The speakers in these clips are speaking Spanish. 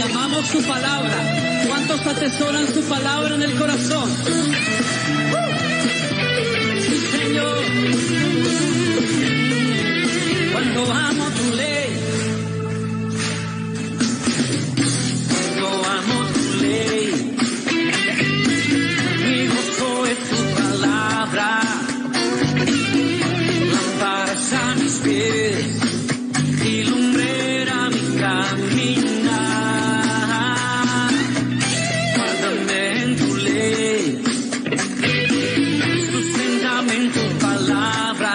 amamos su palabra. ¿Cuántos atesoran su palabra en el corazón? Sí, Señor. Cuando amo tu ley, cuando amo tu ley, mi gozo es tu palabra, lámparas a mis pies y lumbrera mi caminar. Guárdame en tu ley, sustentame en tu palabra.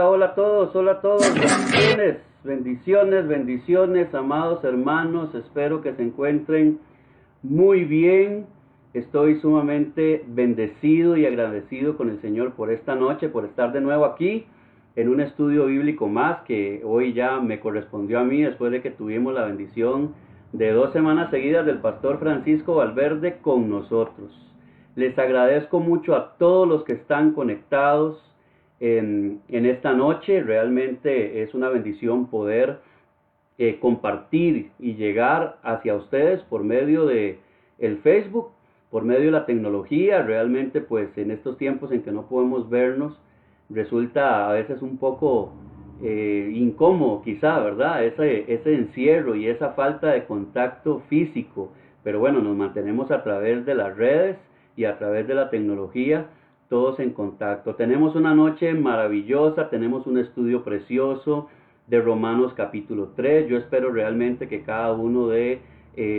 Hola a todos, bendiciones, amados hermanos, espero que se encuentren muy bien. Estoy sumamente bendecido y agradecido con el Señor por esta noche, por estar de nuevo aquí en un estudio bíblico más que hoy ya me correspondió a mí después de que tuvimos la bendición de 2 semanas seguidas del pastor Francisco Valverde con nosotros. Les agradezco mucho a todos los que están conectados en esta noche. Realmente es una bendición poder compartir y llegar hacia ustedes por medio de el Facebook, por medio de la tecnología. Realmente pues en estos tiempos en que no podemos vernos resulta a veces un poco incómodo quizá, ¿verdad? Ese encierro y esa falta de contacto físico, pero bueno, nos mantenemos a través de las redes y a través de la tecnología todos en contacto. Tenemos una noche maravillosa, tenemos un estudio precioso de Romanos capítulo 3. Yo espero realmente que cada uno de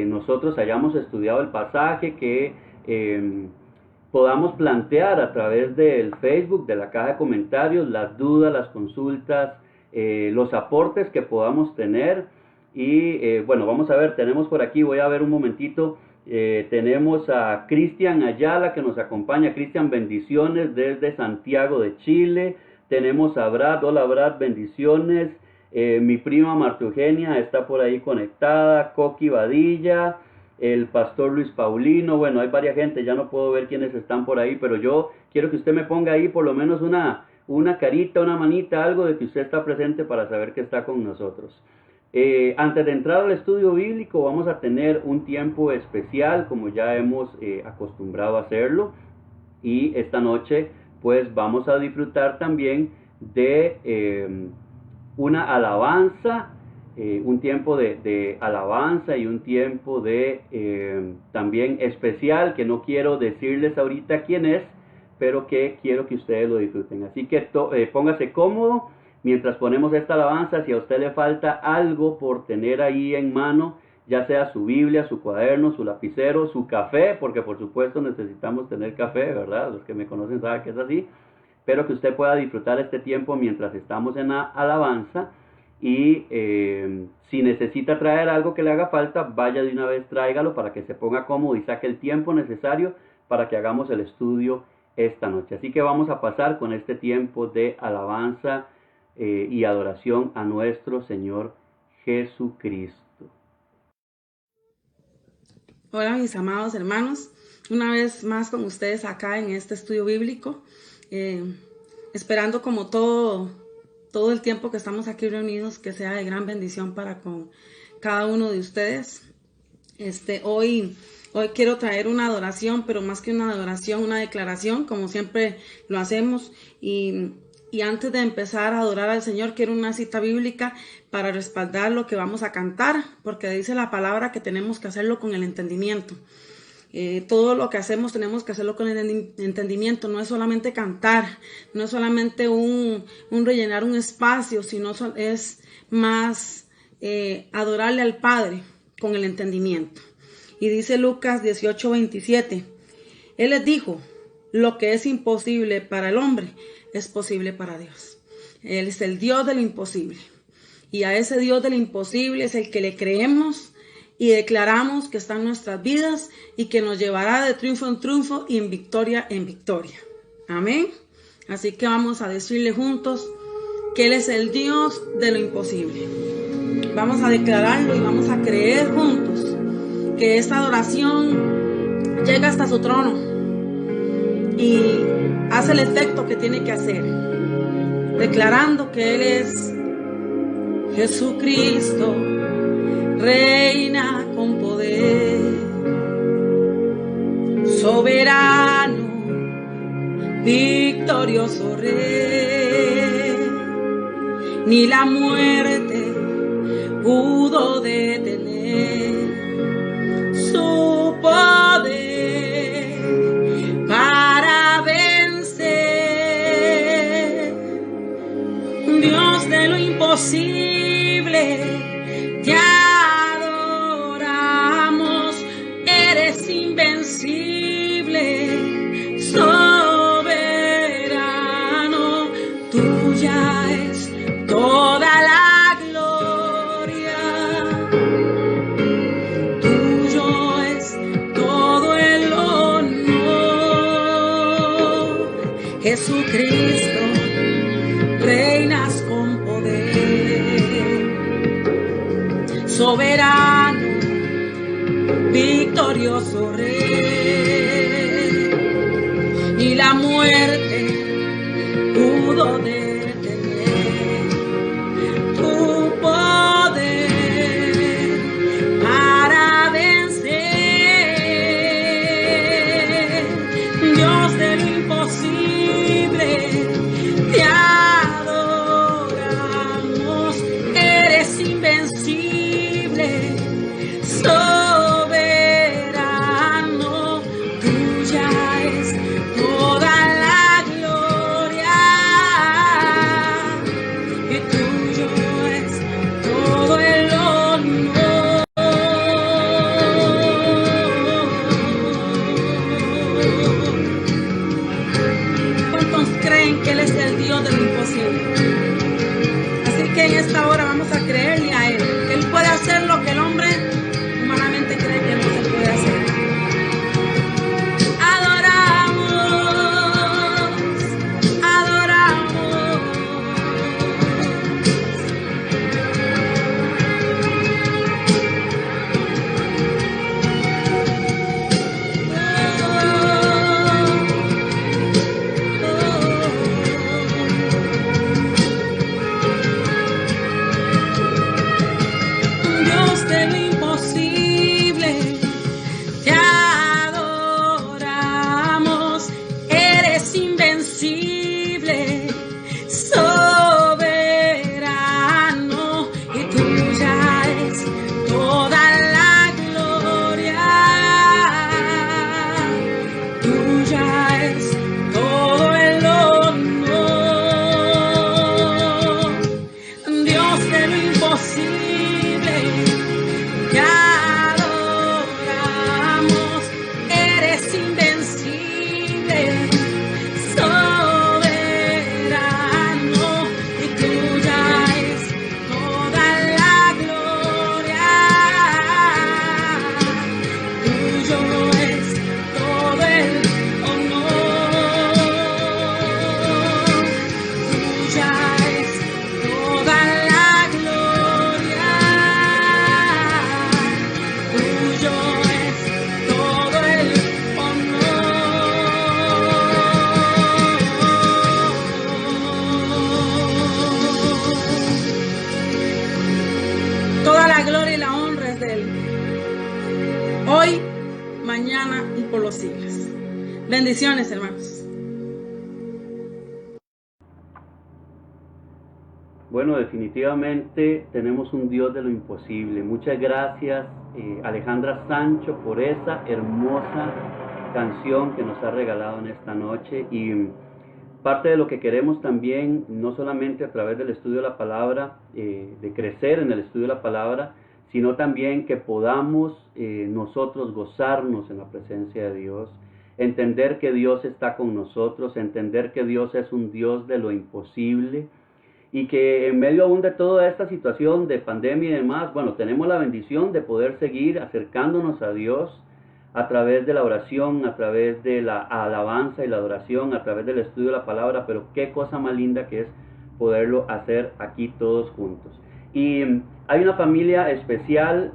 nosotros hayamos estudiado el pasaje, que podamos plantear a través del Facebook, de la caja de comentarios, las dudas, las consultas, los aportes que podamos tener. Y bueno, vamos a ver, tenemos por aquí, voy a ver un momentito. Tenemos a Cristian Ayala que nos acompaña. Cristian, bendiciones desde Santiago de Chile. Tenemos a Brad, hola Brad, bendiciones. Mi prima Marta Eugenia está por ahí conectada. Coqui Badilla, el pastor Luis Paulino. Bueno, hay varias gente, ya no puedo ver quiénes están por ahí, pero yo quiero que usted me ponga ahí por lo menos una carita, una manita, algo de que usted está presente para saber que está con nosotros. Antes de entrar al estudio bíblico vamos a tener un tiempo especial como ya hemos acostumbrado a hacerlo, y esta noche pues vamos a disfrutar también de una alabanza, un tiempo de alabanza y un tiempo de también especial que no quiero decirles ahorita quién es, pero que quiero que ustedes lo disfruten. Así que póngase cómodo mientras ponemos esta alabanza. Si a usted le falta algo por tener ahí en mano, ya sea su Biblia, su cuaderno, su lapicero, su café, porque por supuesto necesitamos tener café, ¿verdad? Los que me conocen saben que es así. Pero que usted pueda disfrutar este tiempo mientras estamos en la alabanza. Y si necesita traer algo que le haga falta, vaya de una vez, tráigalo para que se ponga cómodo y saque el tiempo necesario para que hagamos el estudio esta noche. Así que vamos a pasar con este tiempo de alabanza y adoración a nuestro Señor Jesucristo. Hola mis amados hermanos, una vez más con ustedes acá en este estudio bíblico, esperando como todo el tiempo que estamos aquí reunidos que sea de gran bendición para con cada uno de ustedes. Hoy quiero traer una adoración, pero más que una adoración, una declaración, como siempre lo hacemos. Y antes de empezar a adorar al Señor, quiero una cita bíblica para respaldar lo que vamos a cantar, porque dice la palabra que tenemos que hacerlo con el entendimiento. Todo lo que hacemos tenemos que hacerlo con el entendimiento. No es solamente cantar, no es solamente un rellenar un espacio, sino es más adorarle al Padre con el entendimiento. Y dice Lucas 18:27, Él les dijo, lo que es imposible para el hombre es posible para Dios. Él es el Dios de lo imposible. Y a ese Dios de lo imposible es el que le creemos y declaramos que está en nuestras vidas y que nos llevará de triunfo en triunfo y en victoria en victoria. Amén. Así que vamos a decirle juntos que Él es el Dios de lo imposible. Vamos a declararlo y vamos a creer juntos que esta adoración llega hasta su trono y hace el efecto que tiene que hacer. declarando que Él es Jesucristo, reina con poder, soberano, victorioso Rey. Ni la muerte pudo detener su poder para vencer. Dios de lo imposible, te adoramos, eres invencible, soberano, tuya es toda la gloria, tuyo es todo el honor. Jesucristo, reinas con poder, soberano, victorioso Rey, y la muerte pudo detener tu poder para vencer. Dios de lo imposible, te adoramos, eres invencible, soberano, tuya es toda la gloria, y tuyo es todo el honor. ¿Cuántos creen que Él es el Dios de lo imposible? Así que en esta hora vamos a creerle a Él, que Él puede hacer lo que el hombre humanamente cree que no se puede hacer. Adoramos, adoramos. Dios de lo imposible, te adoramos, eres invencible, soberano, y tuya es toda la gloria, tuya es todo el honor. Dios de lo imposible, te adoramos, eres invencible, soberano, y tuya es toda la gloria, tuyo es todo el honor, tuya es toda la gloria, tuyo es todo el honor. Toda la gloria y la honra es de Él, hoy, mañana y por los siglos. Bendiciones, hermanos. Bueno, definitivamente tenemos un Dios de lo imposible. Muchas gracias, Alejandra Sancho, por esa hermosa canción que nos ha regalado en esta noche. Y parte de lo que queremos también, no solamente a través del estudio de la palabra, de crecer en el estudio de la palabra, sino también que podamos nosotros gozarnos en la presencia de Dios, entender que Dios está con nosotros, entender que Dios es un Dios de lo imposible, y que en medio aún de toda esta situación de pandemia y demás, bueno, tenemos la bendición de poder seguir acercándonos a Dios a través de la oración, a través de la alabanza y la adoración, a través del estudio de la palabra, pero qué cosa más linda que es poderlo hacer aquí todos juntos. Y hay una familia especial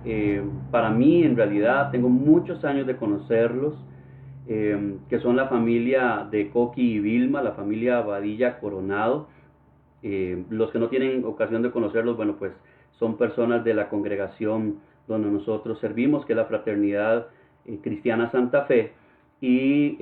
para mí, en realidad, tengo muchos años de conocerlos, que son la familia de Coqui y Vilma, la familia Badilla Coronado. Los que no tienen ocasión de conocerlos, bueno, pues son personas de la congregación donde nosotros servimos, que es la Fraternidad Cristiana Santa Fe, y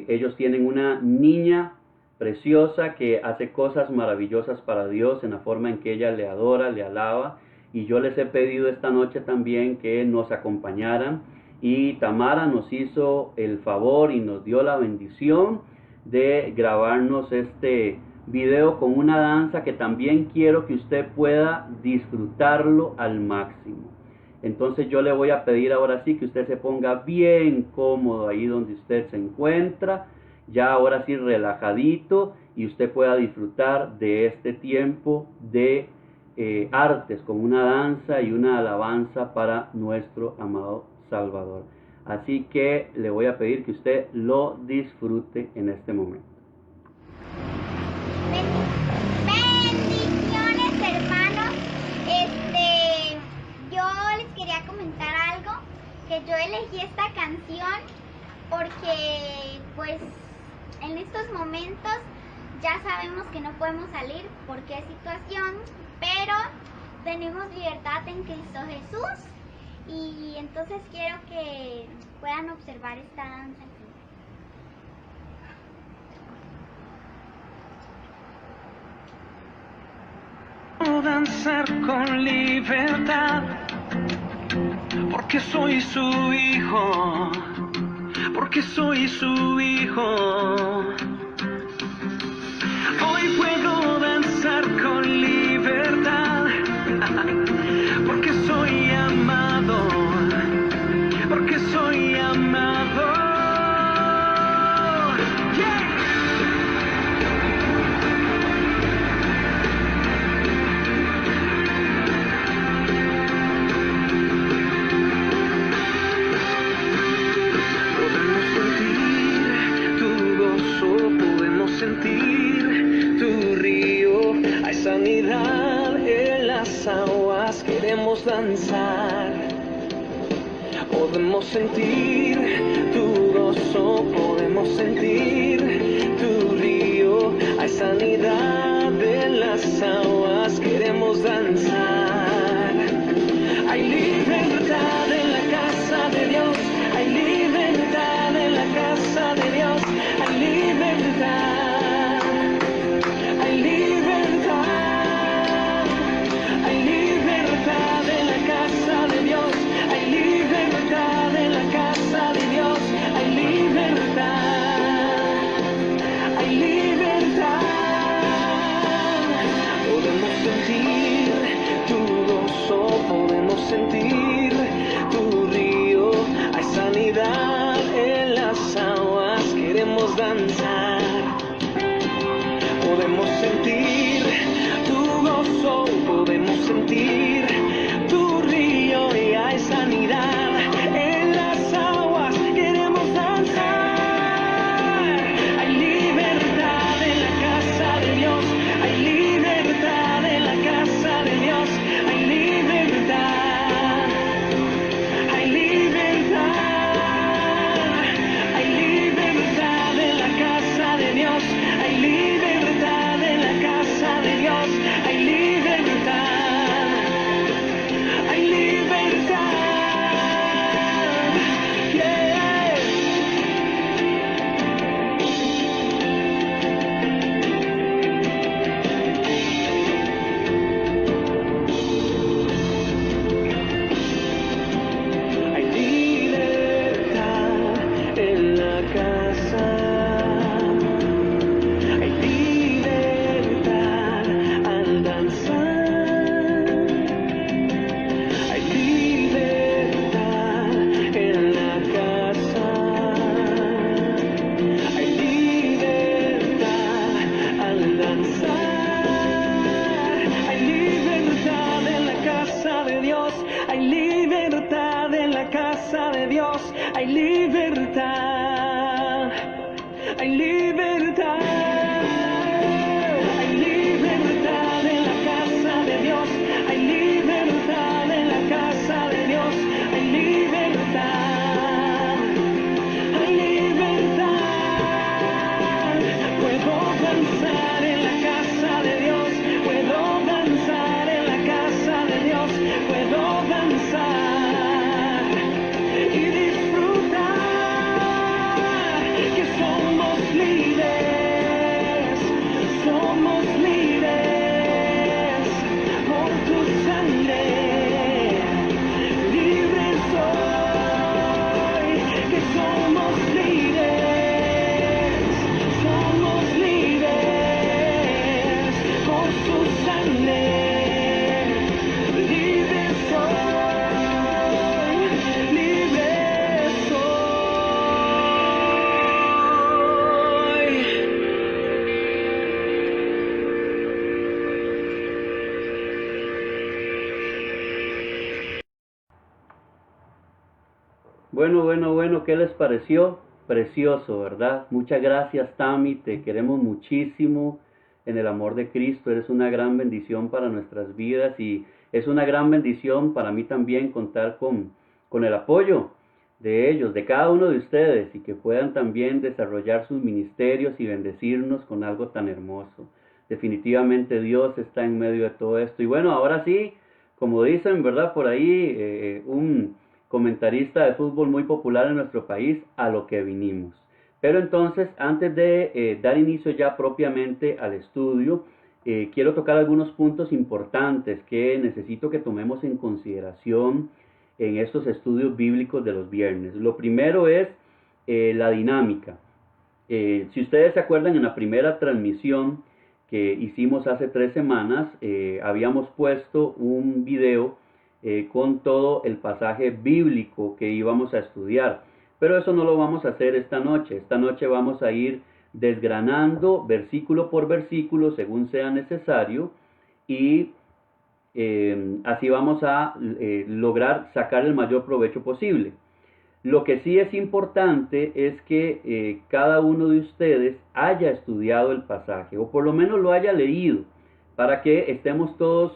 ellos tienen una niña preciosa que hace cosas maravillosas para Dios en la forma en que ella le adora, le alaba, y yo les he pedido esta noche también que nos acompañaran, y Tamara nos hizo el favor y nos dio la bendición de grabarnos este video con una danza que también quiero que usted pueda disfrutarlo al máximo. Entonces yo le voy a pedir ahora sí que usted se ponga bien cómodo ahí donde usted se encuentra, ya ahora sí relajadito, y usted pueda disfrutar de este tiempo de artes con una danza y una alabanza para nuestro amado Salvador. Así que le voy a pedir que usted lo disfrute en este momento. Bendiciones, hermanos. Yo les quería comentar algo, que yo elegí esta canción porque pues en estos momentos ya sabemos que no podemos salir por qué situación, pero tenemos libertad en Cristo Jesús, y entonces quiero que puedan observar esta danza aquí. Danzar con libertad, porque soy su hijo, porque soy su hijo. Hoy puedo danzar con libertad, porque soy amado, porque soy amado. Yeah. Sentir tu río, hay sanidad en las aguas, queremos danzar. Podemos sentir tu gozo, podemos sentir tu río, hay sanidad en las aguas, queremos danzar. Hay libertad en la casa de Dios, hay libertad en la casa de Dios, hay libertad. Sentir tu río, hay sanidad en las aguas, queremos danzar. Podemos sentir tu gozo, podemos sentir tu río y hay sanidad en las aguas, queremos danzar. Hay libertad en la casa de Dios, hay libertad en la casa de Dios, hay libertad. Hay libertad en la casa de Dios, hay libertad, hay libertad. tener. Libre soy, libre soy. Bueno, ¿qué les pareció? Precioso, ¿verdad? Muchas gracias, Tami, te queremos muchísimo en el amor de Cristo, eres una gran bendición para nuestras vidas y es una gran bendición para mí también contar con el apoyo de ellos, de cada uno de ustedes y que puedan también desarrollar sus ministerios y bendecirnos con algo tan hermoso. Definitivamente Dios está en medio de todo esto. Y bueno, ahora sí, como dicen, ¿verdad? Por ahí un comentarista de fútbol muy popular en nuestro país, a lo que vinimos. Pero entonces, antes de dar inicio ya propiamente al estudio, quiero tocar algunos puntos importantes que necesito que tomemos en consideración en estos estudios bíblicos de los viernes. Lo primero es la dinámica. Si ustedes se acuerdan, en la primera transmisión que hicimos hace 3 semanas, habíamos puesto un video con todo el pasaje bíblico que íbamos a estudiar. Pero eso no lo vamos a hacer esta noche. Esta noche vamos a ir desgranando versículo por versículo según sea necesario y así vamos a lograr sacar el mayor provecho posible. Lo que sí es importante es que cada uno de ustedes haya estudiado el pasaje o por lo menos lo haya leído para que estemos todos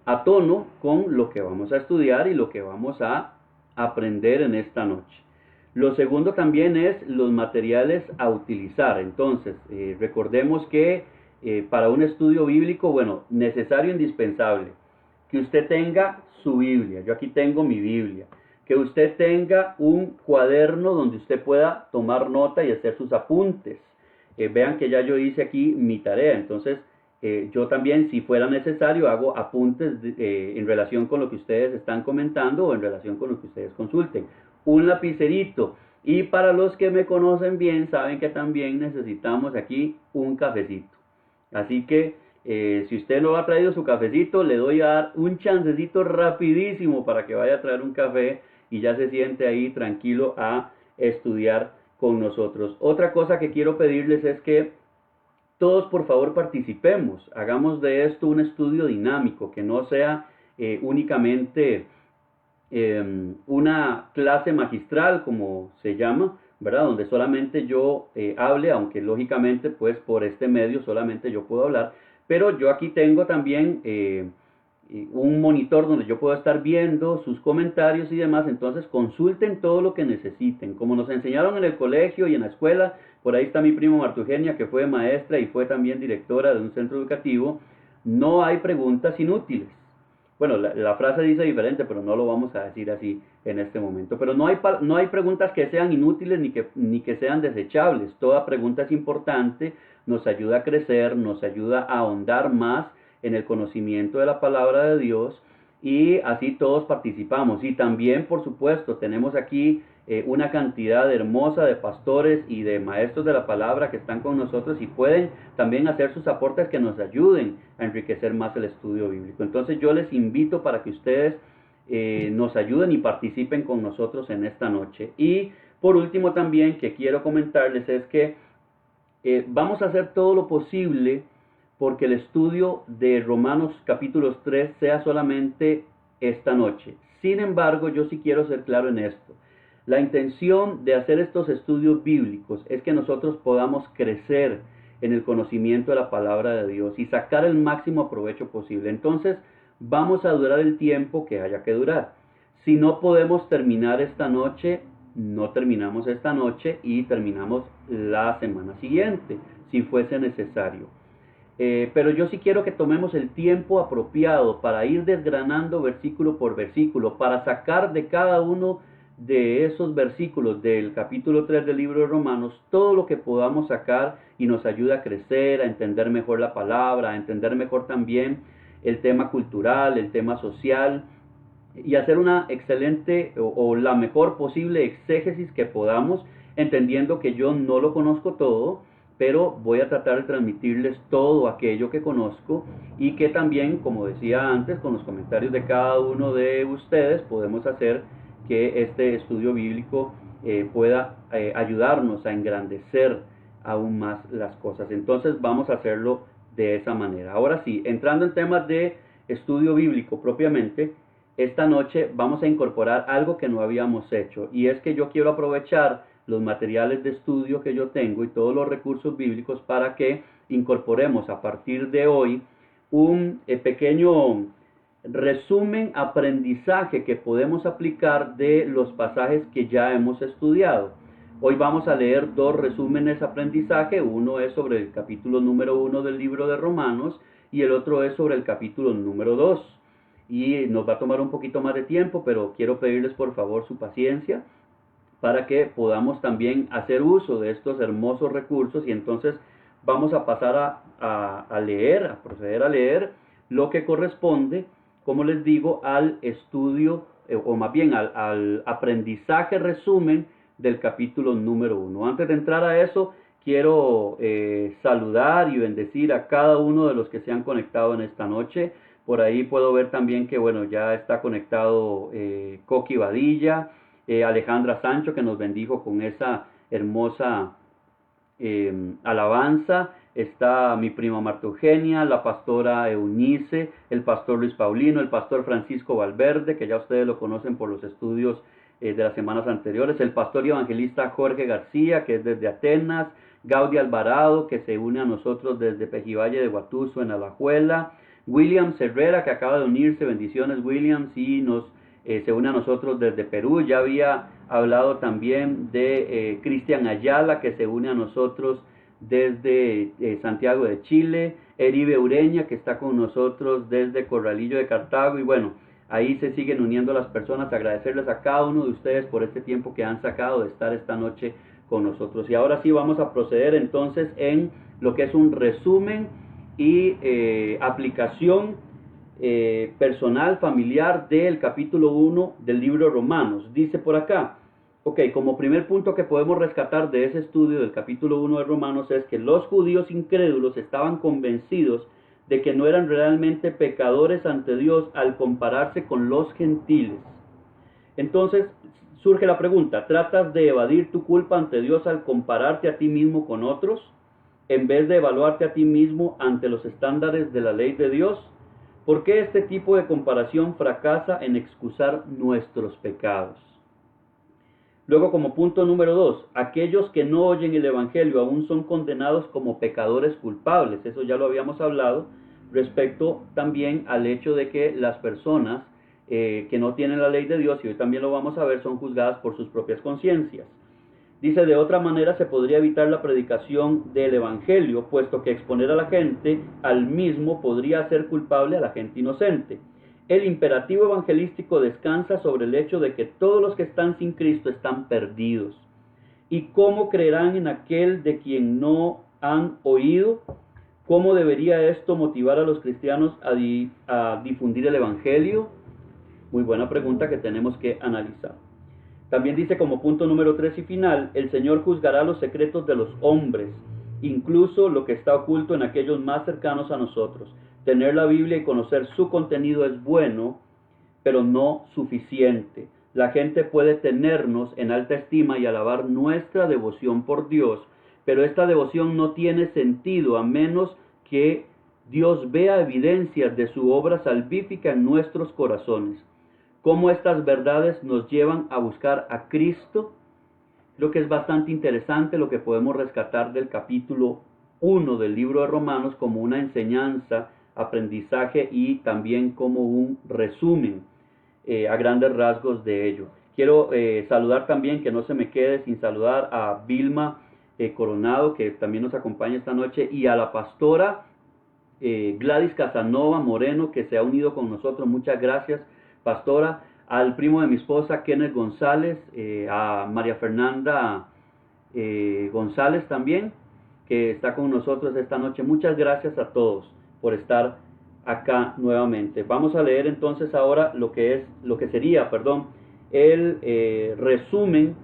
a tono con lo que vamos a estudiar y lo que vamos a aprender en esta noche. Lo segundo también es los materiales a utilizar. Entonces, recordemos que para un estudio bíblico, bueno, necesario e indispensable, que usted tenga su Biblia. Yo aquí tengo mi Biblia. Que usted tenga un cuaderno donde usted pueda tomar nota y hacer sus apuntes. Vean que ya yo hice aquí mi tarea, entonces yo también, si fuera necesario, hago apuntes en relación con lo que ustedes están comentando o en relación con lo que ustedes consulten. Un lapicerito. Y para los que me conocen bien, saben que también necesitamos aquí un cafecito. Así que si usted no ha traído su cafecito, le doy a dar un chancecito rapidísimo para que vaya a traer un café y ya se siente ahí tranquilo a estudiar con nosotros. Otra cosa que quiero pedirles es que todos por favor participemos, hagamos de esto un estudio dinámico, que no sea únicamente una clase magistral como se llama, ¿verdad? Donde solamente yo hable, aunque lógicamente pues por este medio solamente yo puedo hablar, pero yo aquí tengo también un monitor donde yo puedo estar viendo sus comentarios y demás, entonces consulten todo lo que necesiten, como nos enseñaron en el colegio y en la escuela. Por ahí está mi primo Marta Eugenia, que fue maestra y fue también directora de un centro educativo. No hay preguntas inútiles. Bueno, la frase dice diferente, pero no lo vamos a decir así en este momento. Pero no hay preguntas que sean inútiles ni que sean desechables. Toda pregunta es importante, nos ayuda a crecer, nos ayuda a ahondar más en el conocimiento de la palabra de Dios y así todos participamos. Y también, por supuesto, tenemos aquí una cantidad hermosa de pastores y de maestros de la palabra que están con nosotros y pueden también hacer sus aportes que nos ayuden a enriquecer más el estudio bíblico. Entonces yo les invito para que ustedes nos ayuden y participen con nosotros en esta noche. Y por último también que quiero comentarles es que vamos a hacer todo lo posible porque el estudio de Romanos capítulos 3 sea solamente esta noche. Sin embargo, yo sí quiero ser claro en esto. La intención de hacer estos estudios bíblicos es que nosotros podamos crecer en el conocimiento de la palabra de Dios y sacar el máximo provecho posible. Entonces, vamos a durar el tiempo que haya que durar. Si no podemos terminar esta noche, no terminamos esta noche y terminamos la semana siguiente, si fuese necesario. Pero yo sí quiero que tomemos el tiempo apropiado para ir desgranando versículo por versículo, para sacar de cada uno de esos versículos del capítulo 3 del libro de Romanos todo lo que podamos sacar y nos ayuda a crecer, a entender mejor la palabra, a entender mejor también el tema cultural, el tema social y hacer una excelente o la mejor posible exégesis que podamos, entendiendo que yo no lo conozco todo, pero voy a tratar de transmitirles todo aquello que conozco y que también, como decía antes, con los comentarios de cada uno de ustedes podemos hacer que este estudio bíblico pueda ayudarnos a engrandecer aún más las cosas. Entonces vamos a hacerlo de esa manera. Ahora sí, entrando en temas de estudio bíblico propiamente, esta noche vamos a incorporar algo que no habíamos hecho, y es que yo quiero aprovechar los materiales de estudio que yo tengo y todos los recursos bíblicos para que incorporemos a partir de hoy un pequeño resumen, aprendizaje que podemos aplicar de los pasajes que ya hemos estudiado. Hoy vamos a leer dos resúmenes aprendizaje. Uno es sobre el capítulo número 1 del libro de Romanos y el otro es sobre el capítulo número 2. Y nos va a tomar un poquito más de tiempo, pero quiero pedirles por favor su paciencia para que podamos también hacer uso de estos hermosos recursos, y entonces vamos a pasar a leer, a proceder a leer lo que corresponde, como les digo, al estudio, o más bien al aprendizaje resumen del capítulo número 1. Antes de entrar a eso, quiero saludar y bendecir a cada uno de los que se han conectado en esta noche. Por ahí puedo ver también que, bueno, ya está conectado Coqui Badilla, Alejandra Sancho, que nos bendijo con esa hermosa alabanza. Está mi prima Marta Eugenia, la pastora Eunice, el pastor Luis Paulino, el pastor Francisco Valverde, que ya ustedes lo conocen por los estudios de las semanas anteriores, el pastor y evangelista Jorge García, que es desde Atenas, Gaudi Alvarado, que se une a nosotros desde Pejivalle de Guatuso en Alajuela, William Herrera, que acaba de unirse, bendiciones Williams, y se une a nosotros desde Perú. Ya había hablado también de Cristian Ayala, que se une a nosotros desde Santiago de Chile, Eribe Ureña, que está con nosotros desde Corralillo de Cartago, y bueno, ahí se siguen uniendo las personas. Agradecerles a cada uno de ustedes por este tiempo que han sacado de estar esta noche con nosotros. Y ahora sí vamos a proceder entonces en lo que es un resumen y aplicación personal, familiar del capítulo 1 del libro de Romanos. Dice por acá, como primer punto que podemos rescatar de ese estudio del capítulo 1 de Romanos es que los judíos incrédulos estaban convencidos de que no eran realmente pecadores ante Dios al compararse con los gentiles. Entonces surge la pregunta, ¿tratas de evadir tu culpa ante Dios al compararte a ti mismo con otros, en vez de evaluarte a ti mismo ante los estándares de la ley de Dios? ¿Por qué este tipo de comparación fracasa en excusar nuestros pecados? Luego, como punto número 2, aquellos que no oyen el evangelio aún son condenados como pecadores culpables. Eso ya lo habíamos hablado respecto también al hecho de que las personas que no tienen la ley de Dios, y hoy también lo vamos a ver, son juzgadas por sus propias conciencias. Dice, de otra manera se podría evitar la predicación del evangelio, puesto que exponer a la gente al mismo podría hacer culpable a la gente inocente. El imperativo evangelístico descansa sobre el hecho de que todos los que están sin Cristo están perdidos. ¿Y cómo creerán en aquel de quien no han oído? ¿Cómo debería esto motivar a los cristianos a difundir el evangelio? Muy buena pregunta que tenemos que analizar. También dice como punto número 3 y final, el Señor juzgará los secretos de los hombres, incluso lo que está oculto en aquellos más cercanos a nosotros. Tener la Biblia y conocer su contenido es bueno, pero no suficiente. La gente puede tenernos en alta estima y alabar nuestra devoción por Dios, pero esta devoción no tiene sentido a menos que Dios vea evidencias de su obra salvífica en nuestros corazones. ¿Cómo estas verdades nos llevan a buscar a Cristo? Creo que es bastante interesante lo que podemos rescatar del capítulo 1 del libro de Romanos como una enseñanza, aprendizaje y también como un resumen a grandes rasgos de ello. Quiero saludar también, que no se me quede sin saludar a Vilma Coronado, que también nos acompaña esta noche, y a la pastora Gladys Casanova Moreno, que se ha unido con nosotros. Muchas gracias, pastora. Al primo de mi esposa, Kenneth González, a María Fernanda González también, que está con nosotros esta noche. Muchas gracias a todos por estar acá nuevamente. Vamos a leer entonces ahora lo que sería el resumen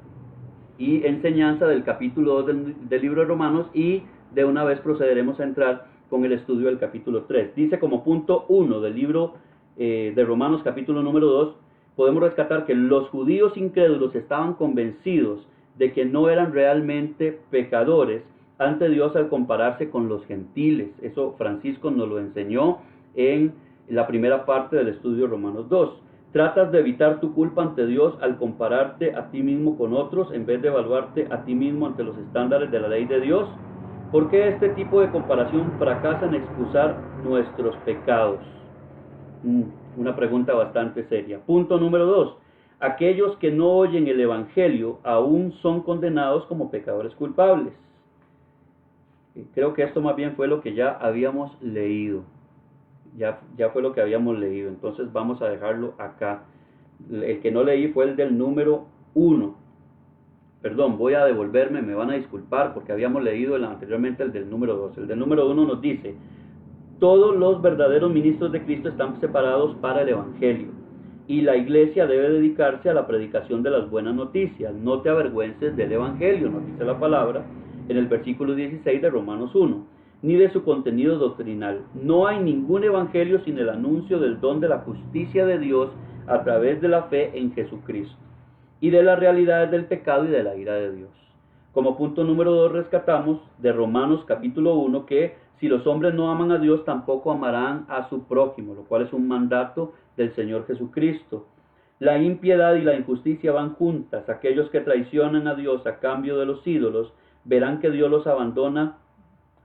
y enseñanza del capítulo 2 del libro de Romanos, y de una vez procederemos a entrar con el estudio del capítulo 3. Dice como punto 1 del libro de Romanos capítulo número 2, podemos rescatar que los judíos incrédulos estaban convencidos de que no eran realmente pecadores ante Dios al compararse con los gentiles. Eso Francisco nos lo enseñó en la primera parte del estudio de Romanos 2. Tratas de evitar tu culpa ante Dios al compararte a ti mismo con otros en vez de evaluarte a ti mismo ante los estándares de la ley de Dios. ¿Por qué este tipo de comparación fracasa en excusar nuestros pecados? Una pregunta bastante seria. Punto número 2. Aquellos que no oyen el Evangelio aún son condenados como pecadores culpables. Creo que esto más bien fue lo que ya habíamos leído. Ya fue lo que habíamos leído. Entonces vamos a dejarlo acá. El que no leí fue el del número 1. Perdón, voy a devolverme, me van a disculpar porque habíamos leído anteriormente el del número 2. El del número 1 nos dice: todos los verdaderos ministros de Cristo están separados para el Evangelio, y la iglesia debe dedicarse a la predicación de las buenas noticias. No te avergüences del Evangelio, nos dice la palabra en el versículo 16 de Romanos 1, ni de su contenido doctrinal. No hay ningún evangelio sin el anuncio del don de la justicia de Dios a través de la fe en Jesucristo y de las realidades del pecado y de la ira de Dios. Como punto número 2 rescatamos de Romanos capítulo 1 que si los hombres no aman a Dios, tampoco amarán a su prójimo, lo cual es un mandato del Señor Jesucristo. La impiedad y la injusticia van juntas. Aquellos que traicionan a Dios a cambio de los ídolos verán que Dios los abandona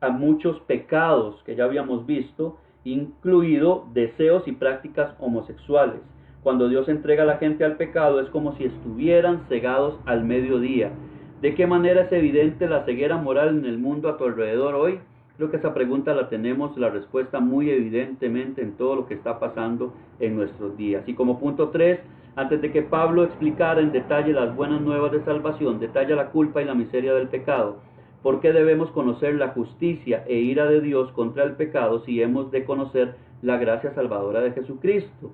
a muchos pecados que ya habíamos visto, incluido deseos y prácticas homosexuales. Cuando Dios entrega a la gente al pecado es como si estuvieran cegados al mediodía. ¿De qué manera es evidente la ceguera moral en el mundo a tu alrededor hoy? Creo que esa pregunta la tenemos la respuesta muy evidentemente en todo lo que está pasando en nuestros días. Y como punto 3, antes de que Pablo explicara en detalle las buenas nuevas de salvación, detalla la culpa y la miseria del pecado. ¿Por qué debemos conocer la justicia e ira de Dios contra el pecado si hemos de conocer la gracia salvadora de Jesucristo?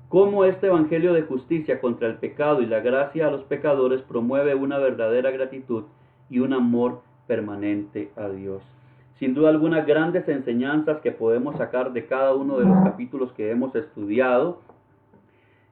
¿Cómo este evangelio de justicia contra el pecado y la gracia a los pecadores promueve una verdadera gratitud y un amor permanente a Dios? Sin duda alguna, grandes enseñanzas que podemos sacar de cada uno de los capítulos que hemos estudiado.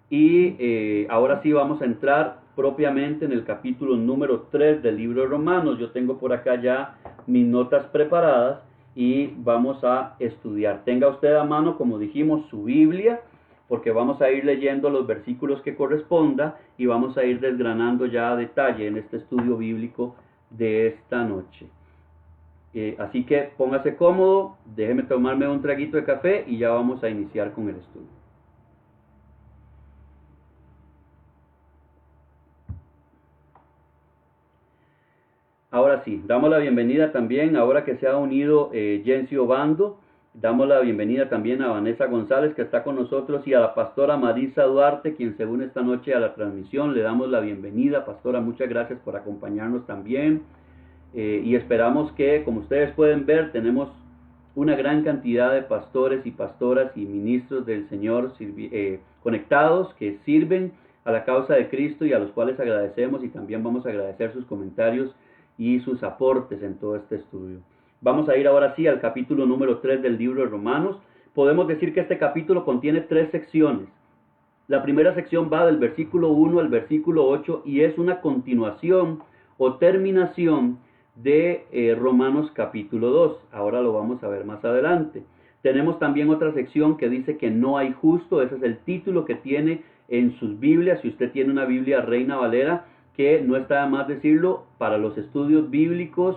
Y ahora sí vamos a entrar propiamente en el capítulo número 3 del libro de Romanos. Yo tengo por acá ya mis notas preparadas y vamos a estudiar. Tenga usted a mano, como dijimos, su Biblia, porque vamos a ir leyendo los versículos que corresponda y vamos a ir desgranando ya a detalle en este estudio bíblico de esta noche. Así que póngase cómodo, déjeme tomarme un traguito de café y ya vamos a iniciar con el estudio. Ahora sí, damos la bienvenida también, ahora que se ha unido Jensi Obando, damos la bienvenida también a Vanessa González, que está con nosotros, y a la pastora Marisa Duarte, quien se une esta noche a la transmisión. Le damos la bienvenida, pastora, muchas gracias por acompañarnos también. Y esperamos que, como ustedes pueden ver, tenemos una gran cantidad de pastores y pastoras y ministros del Señor conectados, que sirven a la causa de Cristo y a los cuales agradecemos, y también vamos a agradecer sus comentarios y sus aportes en todo este estudio. Vamos a ir ahora sí al capítulo número 3 del libro de Romanos. Podemos decir que este capítulo contiene 3 secciones. La primera sección va del versículo 1 al versículo 8 y es una continuación o terminación de Romanos capítulo 2. Ahora lo vamos a ver más adelante. Tenemos también otra sección que dice que no hay justo. Ese es el título que tiene en sus Biblias. Si usted tiene una Biblia Reina Valera, que no está de más decirlo, para los estudios bíblicos,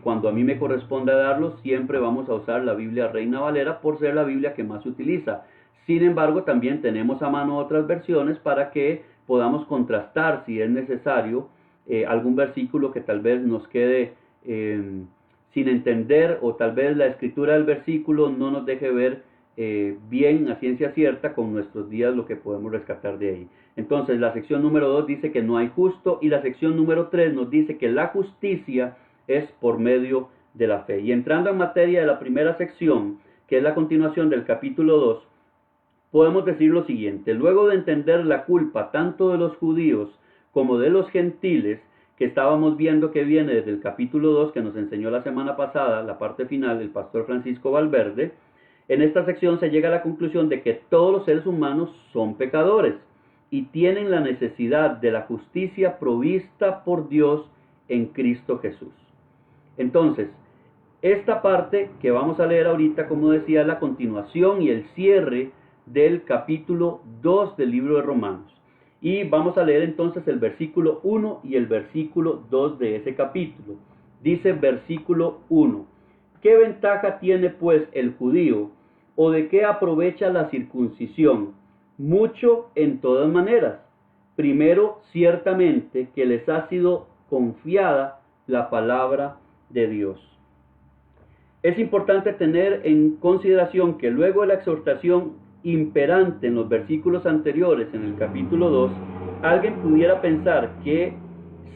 cuando a mí me corresponde darlos, siempre vamos a usar la Biblia Reina Valera por ser la Biblia que más se utiliza. Sin embargo, también tenemos a mano otras versiones para que podamos contrastar, si es necesario, algún versículo que tal vez nos quede sin entender, o tal vez la escritura del versículo no nos deje ver bien a ciencia cierta con nuestros días lo que podemos rescatar de ahí. Entonces la sección número 2 dice que no hay justo, y la sección número 3 nos dice que la justicia es por medio de la fe. Y entrando en materia de la primera sección, que es la continuación del capítulo 2, podemos decir lo siguiente: luego de entender la culpa tanto de los judíos como de los gentiles, que estábamos viendo que viene desde el capítulo 2 que nos enseñó la semana pasada, la parte final del pastor Francisco Valverde, en esta sección se llega a la conclusión de que todos los seres humanos son pecadores y tienen la necesidad de la justicia provista por Dios en Cristo Jesús. Entonces, esta parte que vamos a leer ahorita, como decía, es la continuación y el cierre del capítulo 2 del libro de Romanos. Y vamos a leer entonces el versículo 1 y el versículo 2 de ese capítulo. Dice versículo 1: ¿Qué ventaja tiene pues el judío, o de qué aprovecha la circuncisión? Mucho en todas maneras. Primero, ciertamente que les ha sido confiada la palabra de Dios. Es importante tener en consideración que luego de la exhortación imperante en los versículos anteriores, en el capítulo 2, alguien pudiera pensar que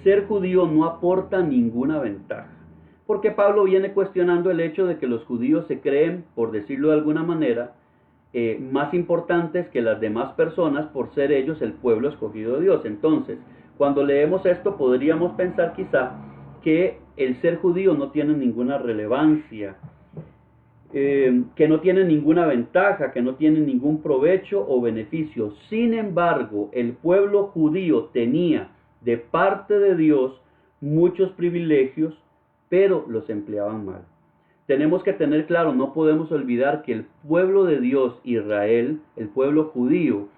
ser judío no aporta ninguna ventaja, porque Pablo viene cuestionando el hecho de que los judíos se creen, por decirlo de alguna manera, más importantes que las demás personas por ser ellos el pueblo escogido de Dios. Entonces, cuando leemos esto podríamos pensar quizá que el ser judío no tiene ninguna relevancia, que no tiene ninguna ventaja, que no tiene ningún provecho o beneficio. Sin embargo, el pueblo judío tenía de parte de Dios muchos privilegios, pero los empleaban mal. Tenemos que tener claro, no podemos olvidar que el pueblo de Dios, Israel, el pueblo judío,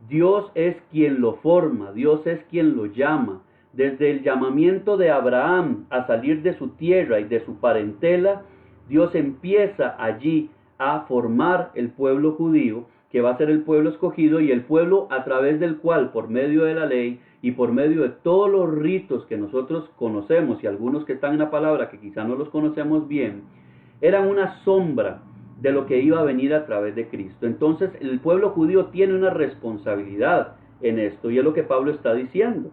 Dios es quien lo forma, Dios es quien lo llama. Desde el llamamiento de Abraham a salir de su tierra y de su parentela, Dios empieza allí a formar el pueblo judío, que va a ser el pueblo escogido y el pueblo a través del cual, por medio de la ley y por medio de todos los ritos que nosotros conocemos y algunos que están en la palabra que quizá no los conocemos bien, eran una sombra de lo que iba a venir a través de Cristo. Entonces el pueblo judío tiene una responsabilidad en esto y es lo que Pablo está diciendo.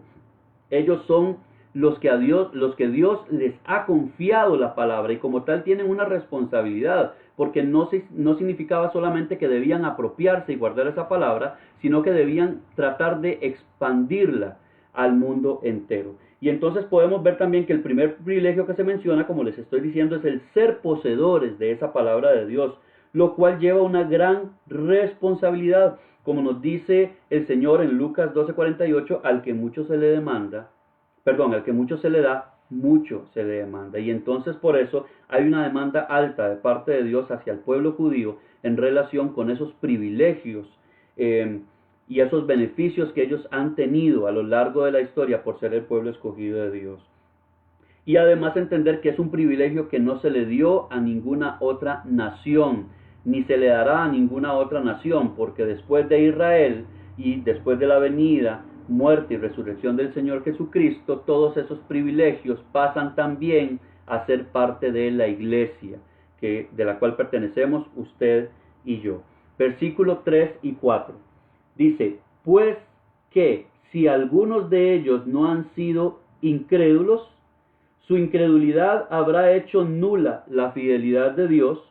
Ellos son los que Dios les ha confiado la palabra y como tal tienen una responsabilidad, porque no significaba solamente que debían apropiarse y guardar esa palabra, sino que debían tratar de expandirla al mundo entero. Y entonces podemos ver también que el primer privilegio que se menciona, como les estoy diciendo, es el ser poseedores de esa palabra de Dios, lo cual lleva una gran responsabilidad, como nos dice el Señor en Lucas 12:48, al que mucho se le da, mucho se le demanda. Y entonces por eso hay una demanda alta de parte de Dios hacia el pueblo judío en relación con esos privilegios y esos beneficios que ellos han tenido a lo largo de la historia por ser el pueblo escogido de Dios. Y además entender que es un privilegio que no se le dio a ninguna otra nación, ni se le dará a ninguna otra nación, porque después de Israel y después de la venida, muerte y resurrección del Señor Jesucristo, todos esos privilegios pasan también a ser parte de la iglesia, de la cual pertenecemos usted y yo. Versículos 3 y 4. Dice, pues que si algunos de ellos no han sido incrédulos, su incredulidad habrá hecho nula la fidelidad de Dios.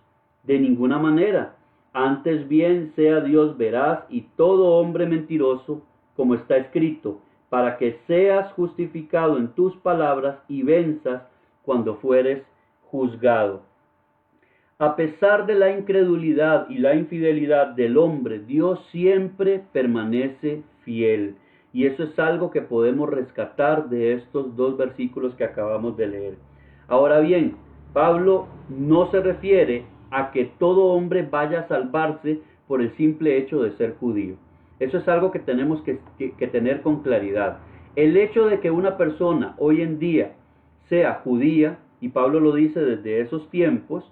De ninguna manera, antes bien sea Dios veraz y todo hombre mentiroso, como está escrito, para que seas justificado en tus palabras y venzas cuando fueres juzgado. A pesar de la incredulidad y la infidelidad del hombre, Dios siempre permanece fiel. Y eso es algo que podemos rescatar de estos dos versículos que acabamos de leer. Ahora bien, Pablo no se refiere a que todo hombre vaya a salvarse por el simple hecho de ser judío. Eso es algo que tenemos que tener con claridad. El hecho de que una persona hoy en día sea judía, y Pablo lo dice desde esos tiempos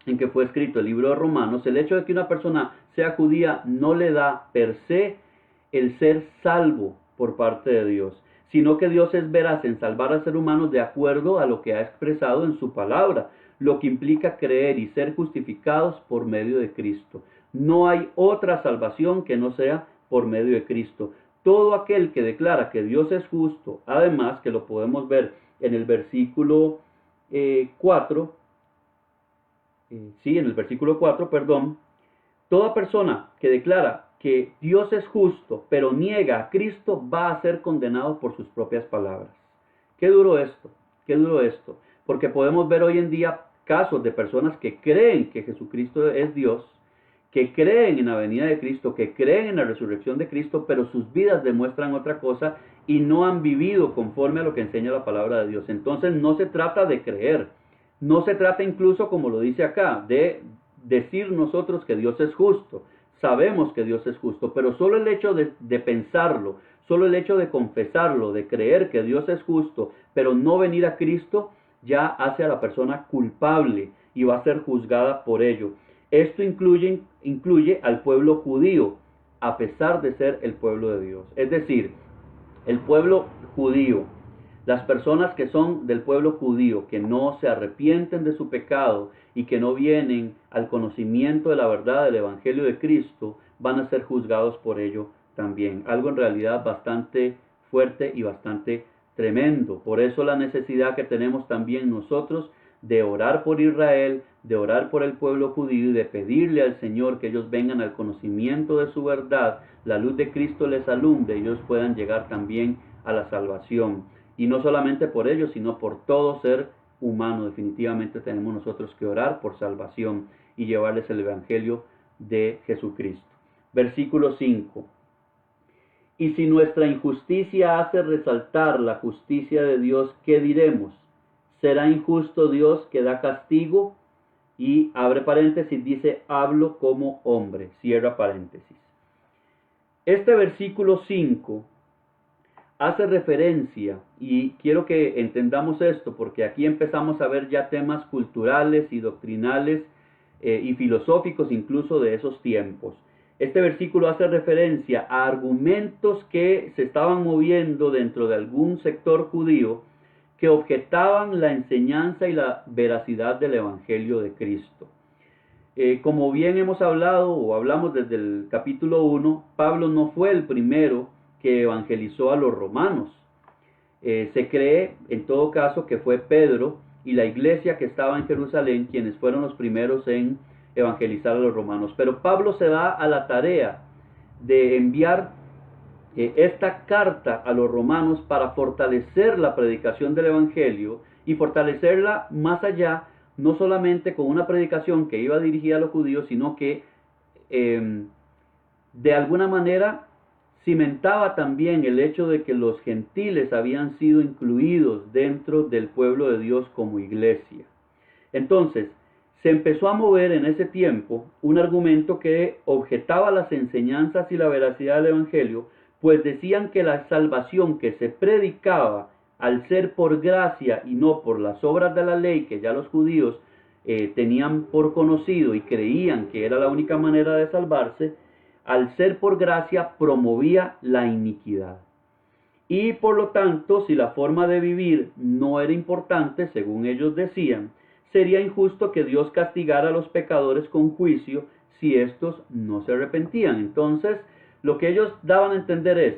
en que fue escrito el libro de Romanos, el hecho de que una persona sea judía no le da per se el ser salvo por parte de Dios, sino que Dios es veraz en salvar al ser humano de acuerdo a lo que ha expresado en su palabra, lo que implica creer y ser justificados por medio de Cristo. No hay otra salvación que no sea por medio de Cristo. Todo aquel que declara que Dios es justo, además que lo podemos ver en el versículo 4, toda persona que declara que Dios es justo, pero niega a Cristo, va a ser condenado por sus propias palabras. Qué duro esto, porque podemos ver hoy en día casos de personas que creen que Jesucristo es Dios, que creen en la venida de Cristo, que creen en la resurrección de Cristo, pero sus vidas demuestran otra cosa y no han vivido conforme a lo que enseña la palabra de Dios. Entonces no se trata de creer, no se trata incluso, como lo dice acá, de decir nosotros que Dios es justo. Sabemos que Dios es justo, pero solo el hecho de pensarlo, solo el hecho de confesarlo, de creer que Dios es justo, pero no venir a Cristo, ya hace a la persona culpable y va a ser juzgada por ello. Esto incluye al pueblo judío, a pesar de ser el pueblo de Dios. Es decir, el pueblo judío, las personas que son del pueblo judío, que no se arrepienten de su pecado y que no vienen al conocimiento de la verdad del Evangelio de Cristo, van a ser juzgados por ello también. Algo en realidad bastante fuerte y bastante tremendo. Por eso la necesidad que tenemos también nosotros de orar por Israel, de orar por el pueblo judío y de pedirle al Señor que ellos vengan al conocimiento de su verdad, la luz de Cristo les alumbre y ellos puedan llegar también a la salvación. Y no solamente por ellos, sino por todo ser humano. Definitivamente tenemos nosotros que orar por salvación y llevarles el Evangelio de Jesucristo. Versículo 5. Y si nuestra injusticia hace resaltar la justicia de Dios, ¿qué diremos? ¿Será injusto Dios que da castigo? Y abre paréntesis, dice, hablo como hombre, cierra paréntesis. Este versículo 5 hace referencia, y quiero que entendamos esto, porque aquí empezamos a ver ya temas culturales y doctrinales y filosóficos incluso de esos tiempos. Este versículo hace referencia a argumentos que se estaban moviendo dentro de algún sector judío que objetaban la enseñanza y la veracidad del Evangelio de Cristo. Como bien hemos hablado o hablamos desde el capítulo 1, Pablo no fue el primero que evangelizó a los romanos. Se cree en todo caso que fue Pedro y la iglesia que estaba en Jerusalén quienes fueron los primeros en evangelizar a los romanos. Pero Pablo se da a la tarea de enviar esta carta a los romanos para fortalecer la predicación del evangelio y fortalecerla más allá, no solamente con una predicación que iba dirigida a los judíos, sino que de alguna manera cimentaba también el hecho de que los gentiles habían sido incluidos dentro del pueblo de Dios como iglesia. Entonces, se empezó a mover en ese tiempo un argumento que objetaba las enseñanzas y la veracidad del evangelio, pues decían que la salvación que se predicaba, al ser por gracia y no por las obras de la ley que ya los judíos tenían por conocido y creían que era la única manera de salvarse, al ser por gracia promovía la iniquidad. Y por lo tanto, si la forma de vivir no era importante, según ellos decían, sería injusto que Dios castigara a los pecadores con juicio si estos no se arrepentían. Entonces, lo que ellos daban a entender es,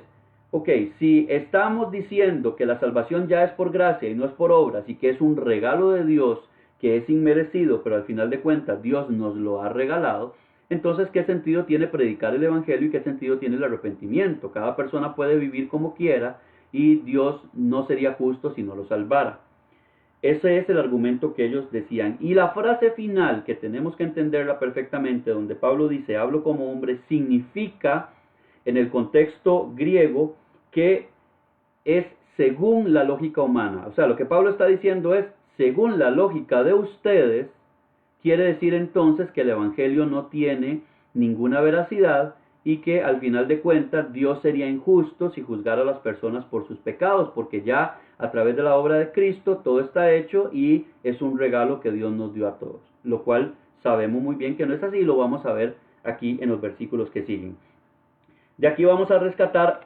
ok, si estamos diciendo que la salvación ya es por gracia y no es por obras y que es un regalo de Dios que es inmerecido, pero al final de cuentas Dios nos lo ha regalado, entonces ¿qué sentido tiene predicar el evangelio y qué sentido tiene el arrepentimiento? Cada persona puede vivir como quiera y Dios no sería justo si no lo salvara. Ese es el argumento que ellos decían. Y la frase final, que tenemos que entenderla perfectamente, donde Pablo dice, hablo como hombre, significa en el contexto griego que es según la lógica humana. O sea, lo que Pablo está diciendo es, según la lógica de ustedes, quiere decir entonces que el evangelio no tiene ninguna veracidad y que al final de cuentas Dios sería injusto si juzgara a las personas por sus pecados, porque ya a través de la obra de Cristo todo está hecho y es un regalo que Dios nos dio a todos, lo cual sabemos muy bien que no es así y lo vamos a ver aquí en los versículos que siguen. De aquí vamos a rescatar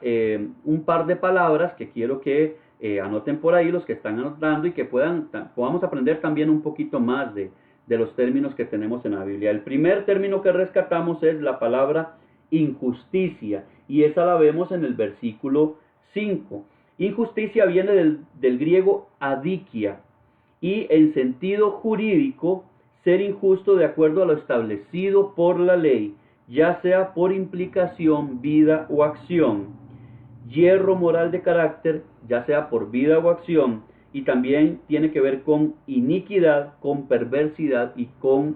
un par de palabras que quiero que anoten por ahí los que están anotando y que podamos aprender también un poquito más de los términos que tenemos en la Biblia. El primer término que rescatamos es la palabra injusticia, y esa la vemos en el versículo 5. Injusticia viene del griego adikia, y en sentido jurídico, ser injusto de acuerdo a lo establecido por la ley, ya sea por implicación, vida o acción. hierro moral de carácter, ya sea por vida o acción, y también tiene que ver con iniquidad, con perversidad y con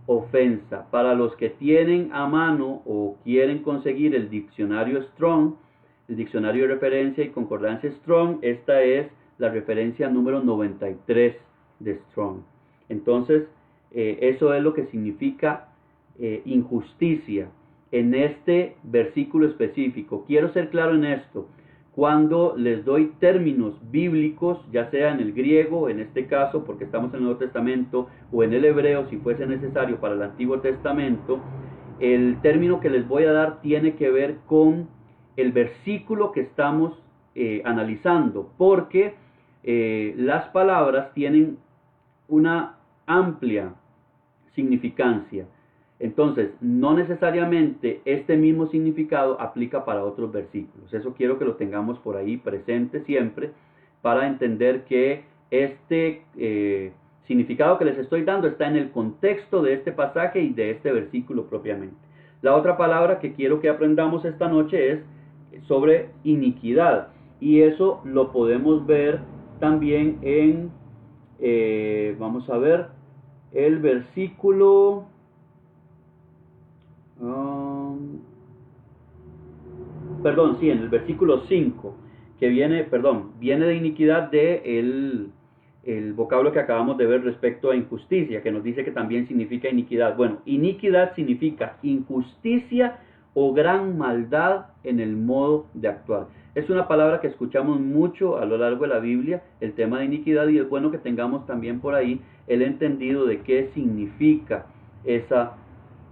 ofensa. Para los que tienen a mano o quieren conseguir el diccionario Strong, el diccionario de referencia y concordancia Strong, esta es la referencia número 93 de Strong. Entonces, eso es lo que significa injusticia en este versículo específico. Quiero ser claro en esto. Cuando les doy términos bíblicos, ya sea en el griego, en este caso, porque estamos en el Nuevo Testamento, o en el hebreo, si fuese necesario para el Antiguo Testamento, el término que les voy a dar tiene que ver con el versículo que estamos analizando, porque las palabras tienen una amplia significancia. Entonces, no necesariamente este mismo significado aplica para otros versículos. Eso quiero que lo tengamos por ahí presente siempre para entender que este significado que les estoy dando está en el contexto de este pasaje y de este versículo propiamente. La otra palabra que quiero que aprendamos esta noche es sobre iniquidad. Y eso lo podemos ver también en, vamos a ver, el versículo... en el versículo 5, que viene de iniquidad el vocablo que acabamos de ver respecto a injusticia, que nos dice que también significa iniquidad. Bueno, iniquidad significa injusticia o gran maldad en el modo de actuar. Es una palabra que escuchamos mucho a lo largo de la Biblia, el tema de iniquidad, y es bueno que tengamos también por ahí el entendido de qué significa esa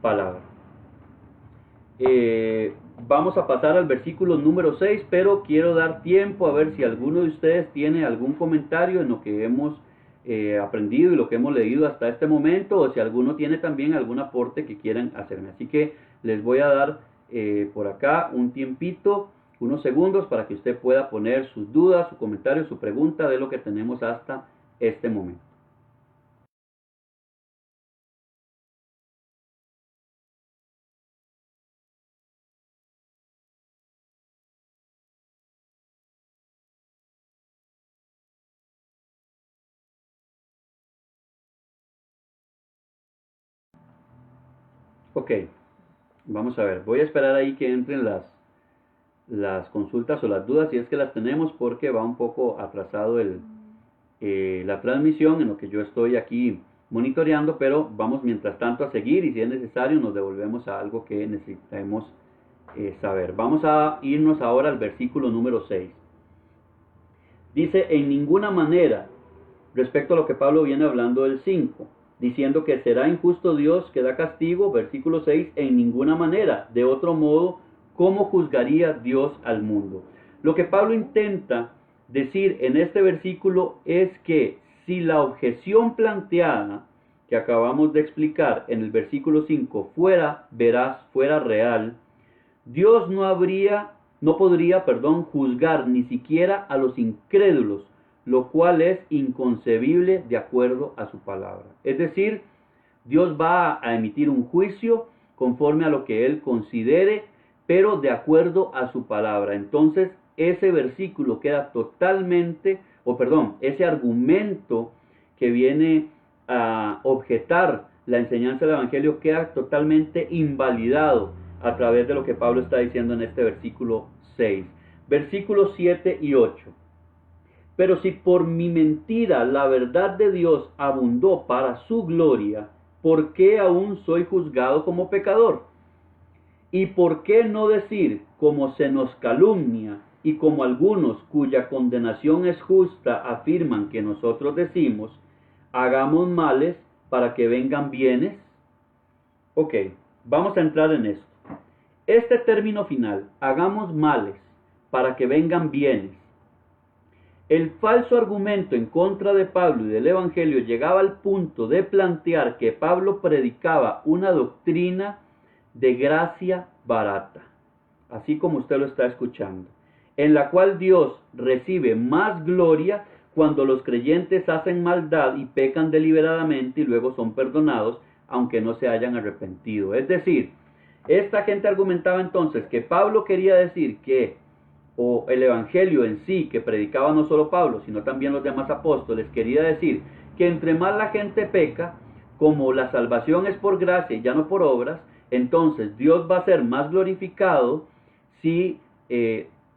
palabra. Vamos a pasar al versículo número 6, pero quiero dar tiempo a ver si alguno de ustedes tiene algún comentario en lo que hemos aprendido y lo que hemos leído hasta este momento, o si alguno tiene también algún aporte que quieran hacerme. Así que les voy a dar por acá un tiempito, unos segundos, para que usted pueda poner sus dudas, su comentario, su pregunta de lo que tenemos hasta este momento. Ok, vamos a ver, voy a esperar ahí que entren las consultas o las dudas, si es que las tenemos, porque va un poco atrasado la transmisión en lo que yo estoy aquí monitoreando, pero vamos mientras tanto a seguir, y si es necesario nos devolvemos a algo que necesitemos saber. Vamos a irnos ahora al versículo número 6. Dice, en ninguna manera, respecto a lo que Pablo viene hablando del 5, diciendo que será injusto Dios que da castigo, versículo 6, en ninguna manera, de otro modo, ¿cómo juzgaría Dios al mundo? Lo que Pablo intenta decir en este versículo es que si la objeción planteada, que acabamos de explicar en el versículo 5, fuera veraz, fuera real, Dios no podría juzgar ni siquiera a los incrédulos, lo cual es inconcebible de acuerdo a su palabra. Es decir, Dios va a emitir un juicio conforme a lo que Él considere, pero de acuerdo a su palabra. Entonces, ese versículo queda totalmente, ese argumento que viene a objetar la enseñanza del Evangelio queda totalmente invalidado a través de lo que Pablo está diciendo en este versículo 6. Versículos 7 y 8. Pero si por mi mentira la verdad de Dios abundó para su gloria, ¿por qué aún soy juzgado como pecador? ¿Y por qué no decir, como se nos calumnia y como algunos cuya condenación es justa afirman que nosotros decimos, hagamos males para que vengan bienes? Ok, vamos a entrar en esto. Este término final, hagamos males para que vengan bienes. El falso argumento en contra de Pablo y del Evangelio llegaba al punto de plantear que Pablo predicaba una doctrina de gracia barata, así como usted lo está escuchando, en la cual Dios recibe más gloria cuando los creyentes hacen maldad y pecan deliberadamente y luego son perdonados, aunque no se hayan arrepentido. Es decir, esta gente argumentaba entonces que Pablo quería decir que o el evangelio en sí, que predicaba no solo Pablo, sino también los demás apóstoles, quería decir que entre más la gente peca, como la salvación es por gracia y ya no por obras, entonces Dios va a ser más glorificado si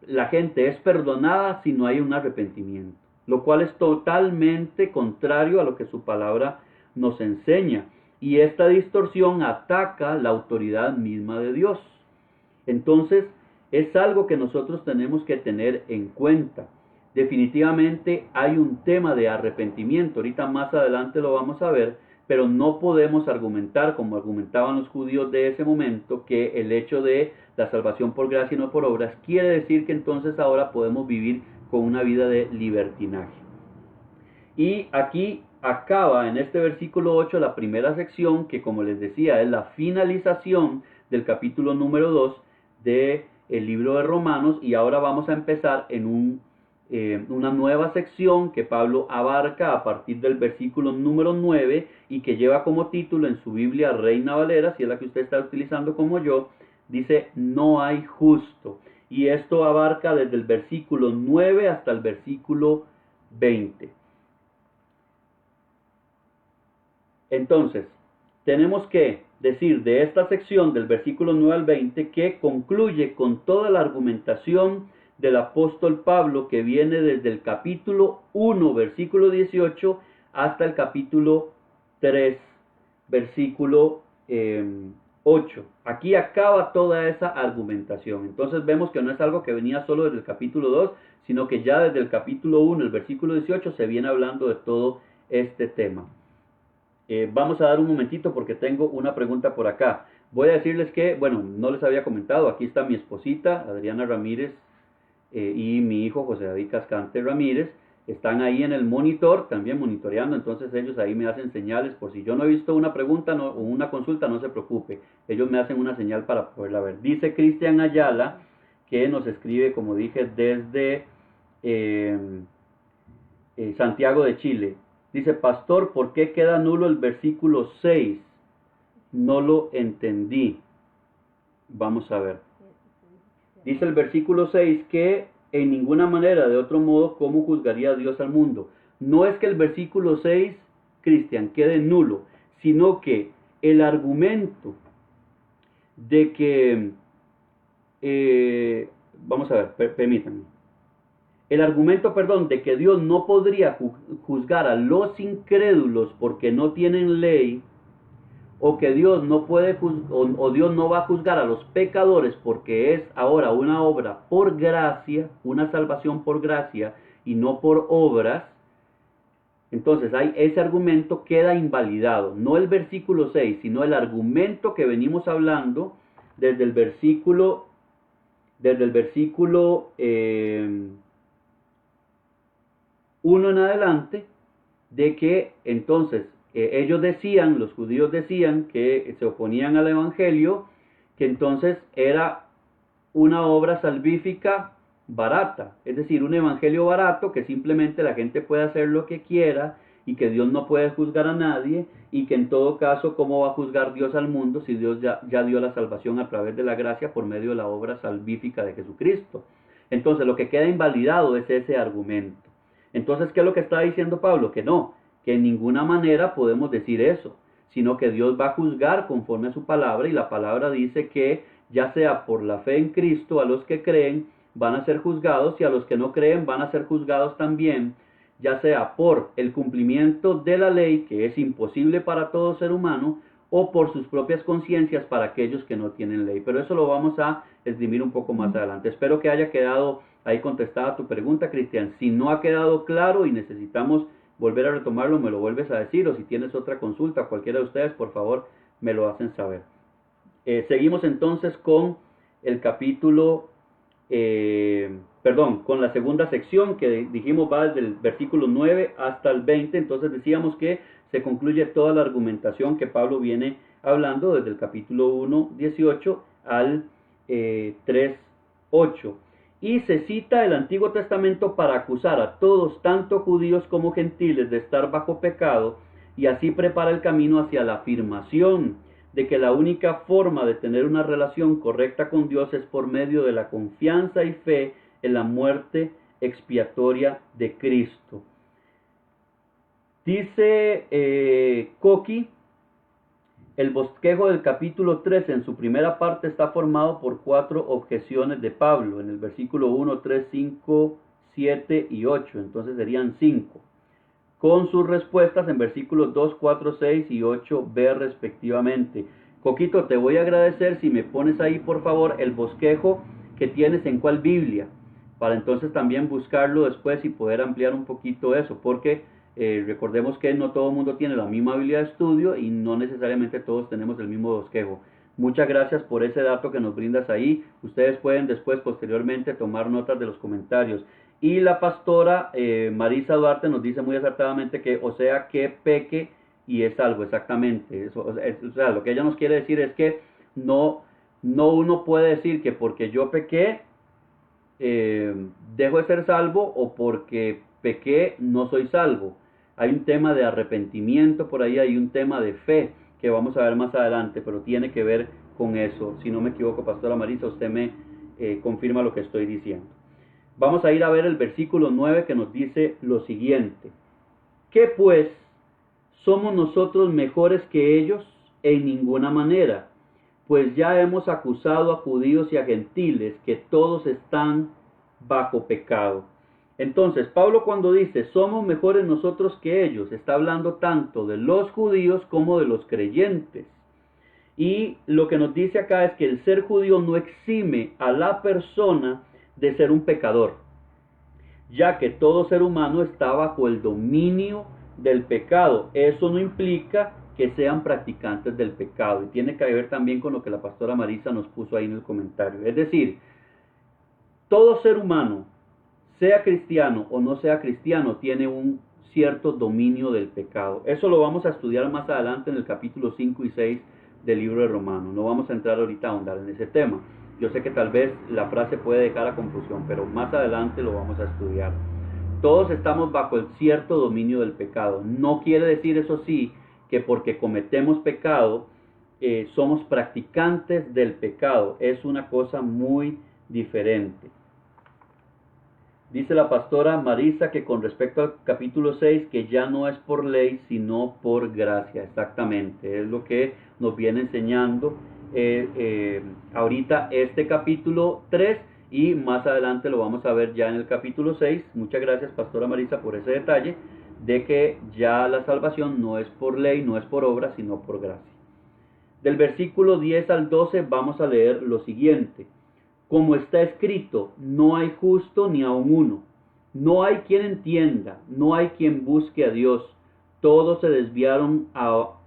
la gente es perdonada, si no hay un arrepentimiento, lo cual es totalmente contrario a lo que su palabra nos enseña. Y esta distorsión ataca la autoridad misma de Dios. Entonces, es algo que nosotros tenemos que tener en cuenta. Definitivamente hay un tema de arrepentimiento, ahorita más adelante lo vamos a ver, pero no podemos argumentar, como argumentaban los judíos de ese momento, que el hecho de la salvación por gracia y no por obras quiere decir que entonces ahora podemos vivir con una vida de libertinaje. Y aquí acaba en este versículo 8 la primera sección, que como les decía es la finalización del capítulo número 2 del libro de Romanos, y ahora vamos a empezar en una nueva sección que Pablo abarca a partir del versículo número 9 y que lleva como título en su Biblia Reina Valera, si es la que usted está utilizando como yo, dice no hay justo, y esto abarca desde el versículo 9 hasta el versículo 20. Entonces, tenemos que decir de esta sección del versículo 9 al 20 que concluye con toda la argumentación del apóstol Pablo, que viene desde el capítulo 1, versículo 18, hasta el capítulo 3, versículo 8. Aquí acaba toda esa argumentación. Entonces vemos que no es algo que venía solo desde el capítulo 2, sino que ya desde el capítulo 1, el versículo 18, se viene hablando de todo este tema. Vamos a dar un momentito porque tengo una pregunta por acá. Voy a decirles que, bueno, no les había comentado, aquí está mi esposita, Adriana Ramírez, y mi hijo José David Cascante Ramírez. Están ahí en el monitor, también monitoreando, entonces ellos ahí me hacen señales. Por si yo no he visto una pregunta o una consulta, no se preocupe, ellos me hacen una señal para poderla ver. Dice Cristian Ayala, que nos escribe, como dije, desde Santiago de Chile. Dice, pastor, ¿por qué queda nulo el versículo 6? No lo entendí. Vamos a ver. Dice el versículo 6 que en ninguna manera, de otro modo, ¿cómo juzgaría Dios al mundo? No es que el versículo 6, Cristian, quede nulo, sino que el argumento de que, vamos a ver, permítanme. El argumento, de que Dios no podría juzgar a los incrédulos porque no tienen ley, o que Dios no puede o Dios no va a juzgar a los pecadores porque es ahora una obra por gracia, una salvación por gracia y no por obras. Entonces ese argumento queda invalidado, no el versículo 6, sino el argumento que venimos hablando desde el versículo 1 en adelante, de que entonces ellos decían, los judíos decían que se oponían al evangelio, que entonces era una obra salvífica barata, es decir, un evangelio barato que simplemente la gente puede hacer lo que quiera y que Dios no puede juzgar a nadie, y que en todo caso, ¿cómo va a juzgar Dios al mundo si Dios ya dio la salvación a través de la gracia por medio de la obra salvífica de Jesucristo? Entonces lo que queda invalidado es ese argumento. Entonces, ¿qué es lo que está diciendo Pablo? Que no, que en ninguna manera podemos decir eso, sino que Dios va a juzgar conforme a su palabra, y la palabra dice que ya sea por la fe en Cristo, a los que creen van a ser juzgados, y a los que no creen van a ser juzgados también, ya sea por el cumplimiento de la ley, que es imposible para todo ser humano, o por sus propias conciencias para aquellos que no tienen ley. Pero eso lo vamos a esgrimir un poco más adelante. Espero que haya quedado ahí contestada tu pregunta, Cristian. Si no ha quedado claro y necesitamos volver a retomarlo, me lo vuelves a decir, o si tienes otra consulta, cualquiera de ustedes, por favor, me lo hacen saber. Seguimos entonces con el capítulo, con la segunda sección que dijimos va desde el versículo 9 hasta el 20, entonces decíamos que se concluye toda la argumentación que Pablo viene hablando desde el capítulo 1, 18 al 3, 8. Y se cita el Antiguo Testamento para acusar a todos, tanto judíos como gentiles, de estar bajo pecado, y así prepara el camino hacia la afirmación de que la única forma de tener una relación correcta con Dios es por medio de la confianza y fe en la muerte expiatoria de Cristo. Dice Coqui, el bosquejo del capítulo 13 en su primera parte está formado por 4 objeciones de Pablo, en el versículo 1, 3, 5, 7 y 8, entonces serían 5, con sus respuestas en versículos 2, 4, 6 y 8b respectivamente. Coquito, te voy a agradecer si me pones ahí por favor el bosquejo que tienes en cuál Biblia, para entonces también buscarlo después y poder ampliar un poquito eso, porque recordemos que no todo el mundo tiene la misma Biblia de estudio y no necesariamente todos tenemos el mismo bosquejo. Muchas gracias por ese dato que nos brindas ahí. Ustedes pueden después, posteriormente, tomar notas de los comentarios. Y la pastora Marisa Duarte nos dice muy acertadamente que, o sea, que peque y es salvo, exactamente. O sea, lo que ella nos quiere decir es que no uno puede decir que porque yo pequé, dejo de ser salvo, o porque pequé, no soy salvo. Hay un tema de arrepentimiento por ahí, hay un tema de fe que vamos a ver más adelante, pero tiene que ver con eso. Si no me equivoco, pastora Marisa, usted me confirma lo que estoy diciendo. Vamos a ir a ver el versículo 9 que nos dice lo siguiente. ¿Qué pues? ¿Somos nosotros mejores que ellos? En ninguna manera, pues ya hemos acusado a judíos y a gentiles que todos están bajo pecado. Entonces, Pablo cuando dice, somos mejores nosotros que ellos, está hablando tanto de los judíos como de los creyentes. Y lo que nos dice acá es que el ser judío no exime a la persona de ser un pecador, ya que todo ser humano está bajo el dominio del pecado. Eso no implica que sean practicantes del pecado, y tiene que ver también con lo que la pastora Marisa nos puso ahí en el comentario. Es decir, todo ser humano, sea cristiano o no sea cristiano, tiene un cierto dominio del pecado. Eso lo vamos a estudiar más adelante en el capítulo 5 y 6 del libro de Romanos. No vamos a entrar ahorita a ahondar en ese tema. Yo sé que tal vez la frase puede dejar a confusión, pero más adelante lo vamos a estudiar. Todos estamos bajo el cierto dominio del pecado. No quiere decir, eso sí, que porque cometemos pecado, somos practicantes del pecado. Es una cosa muy diferente. Dice la pastora Marisa que con respecto al capítulo 6, que ya no es por ley, sino por gracia. Exactamente, es lo que nos viene enseñando ahorita este capítulo 3, y más adelante lo vamos a ver ya en el capítulo 6. Muchas gracias, pastora Marisa, por ese detalle de que ya la salvación no es por ley, no es por obra, sino por gracia. Del versículo 10 al 12 vamos a leer lo siguiente. Como está escrito, no hay justo ni aun uno, no hay quien entienda, no hay quien busque a Dios, todos se desviaron, a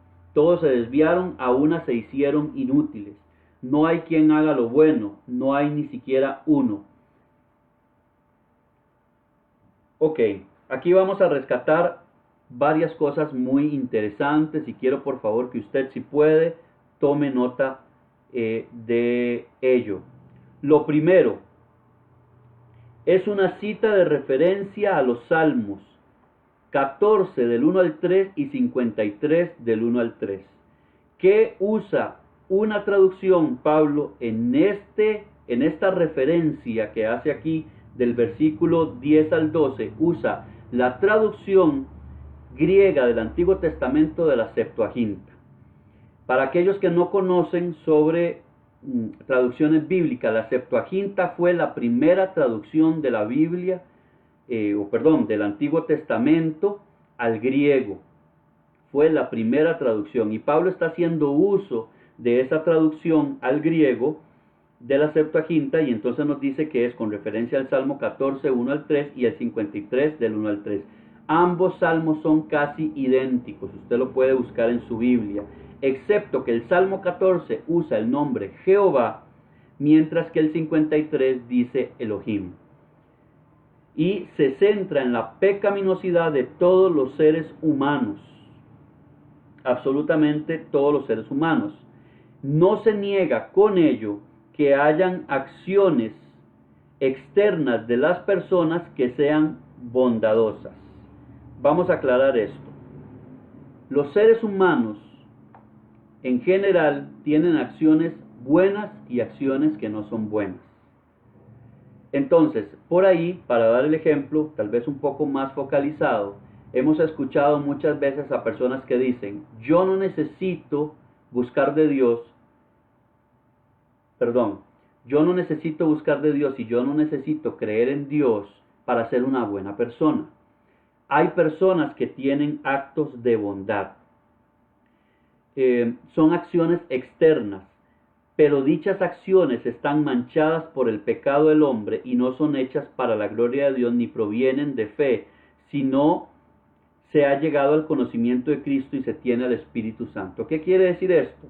una se hicieron inútiles, no hay quien haga lo bueno, no hay ni siquiera uno. Ok, aquí vamos a rescatar varias cosas muy interesantes y quiero por favor que usted, si puede, tome nota de ello. Lo primero es una cita de referencia a los Salmos 14 del 1 al 3 y 53 del 1 al 3, que usa una traducción, Pablo, en esta referencia que hace aquí del versículo 10 al 12, usa la traducción griega del Antiguo Testamento de la Septuaginta. Para aquellos que no conocen sobre traducciones bíblicas, la Septuaginta fue la primera traducción de la Biblia, del Antiguo Testamento al griego. Fue la primera traducción, y Pablo está haciendo uso de esa traducción al griego de la Septuaginta, y entonces nos dice que es con referencia al Salmo 14, 1 al 3 y el 53 del 1 al 3. Ambos salmos son casi idénticos, usted lo puede buscar en su Biblia, excepto que el Salmo 14 usa el nombre Jehová, mientras que el 53 dice Elohim. Y se centra en la pecaminosidad de todos los seres humanos, absolutamente todos los seres humanos. No se niega con ello que hayan acciones externas de las personas que sean bondadosas. Vamos a aclarar esto. Los seres humanos en general tienen acciones buenas y acciones que no son buenas. Entonces, por ahí, para dar el ejemplo, tal vez un poco más focalizado, hemos escuchado muchas veces a personas que dicen, yo no necesito buscar de Dios, yo no necesito buscar de Dios y yo no necesito creer en Dios para ser una buena persona. Hay personas que tienen actos de bondad. Son acciones externas, pero dichas acciones están manchadas por el pecado del hombre y no son hechas para la gloria de Dios ni provienen de fe, sino se ha llegado al conocimiento de Cristo y se tiene al Espíritu Santo. ¿Qué quiere decir esto?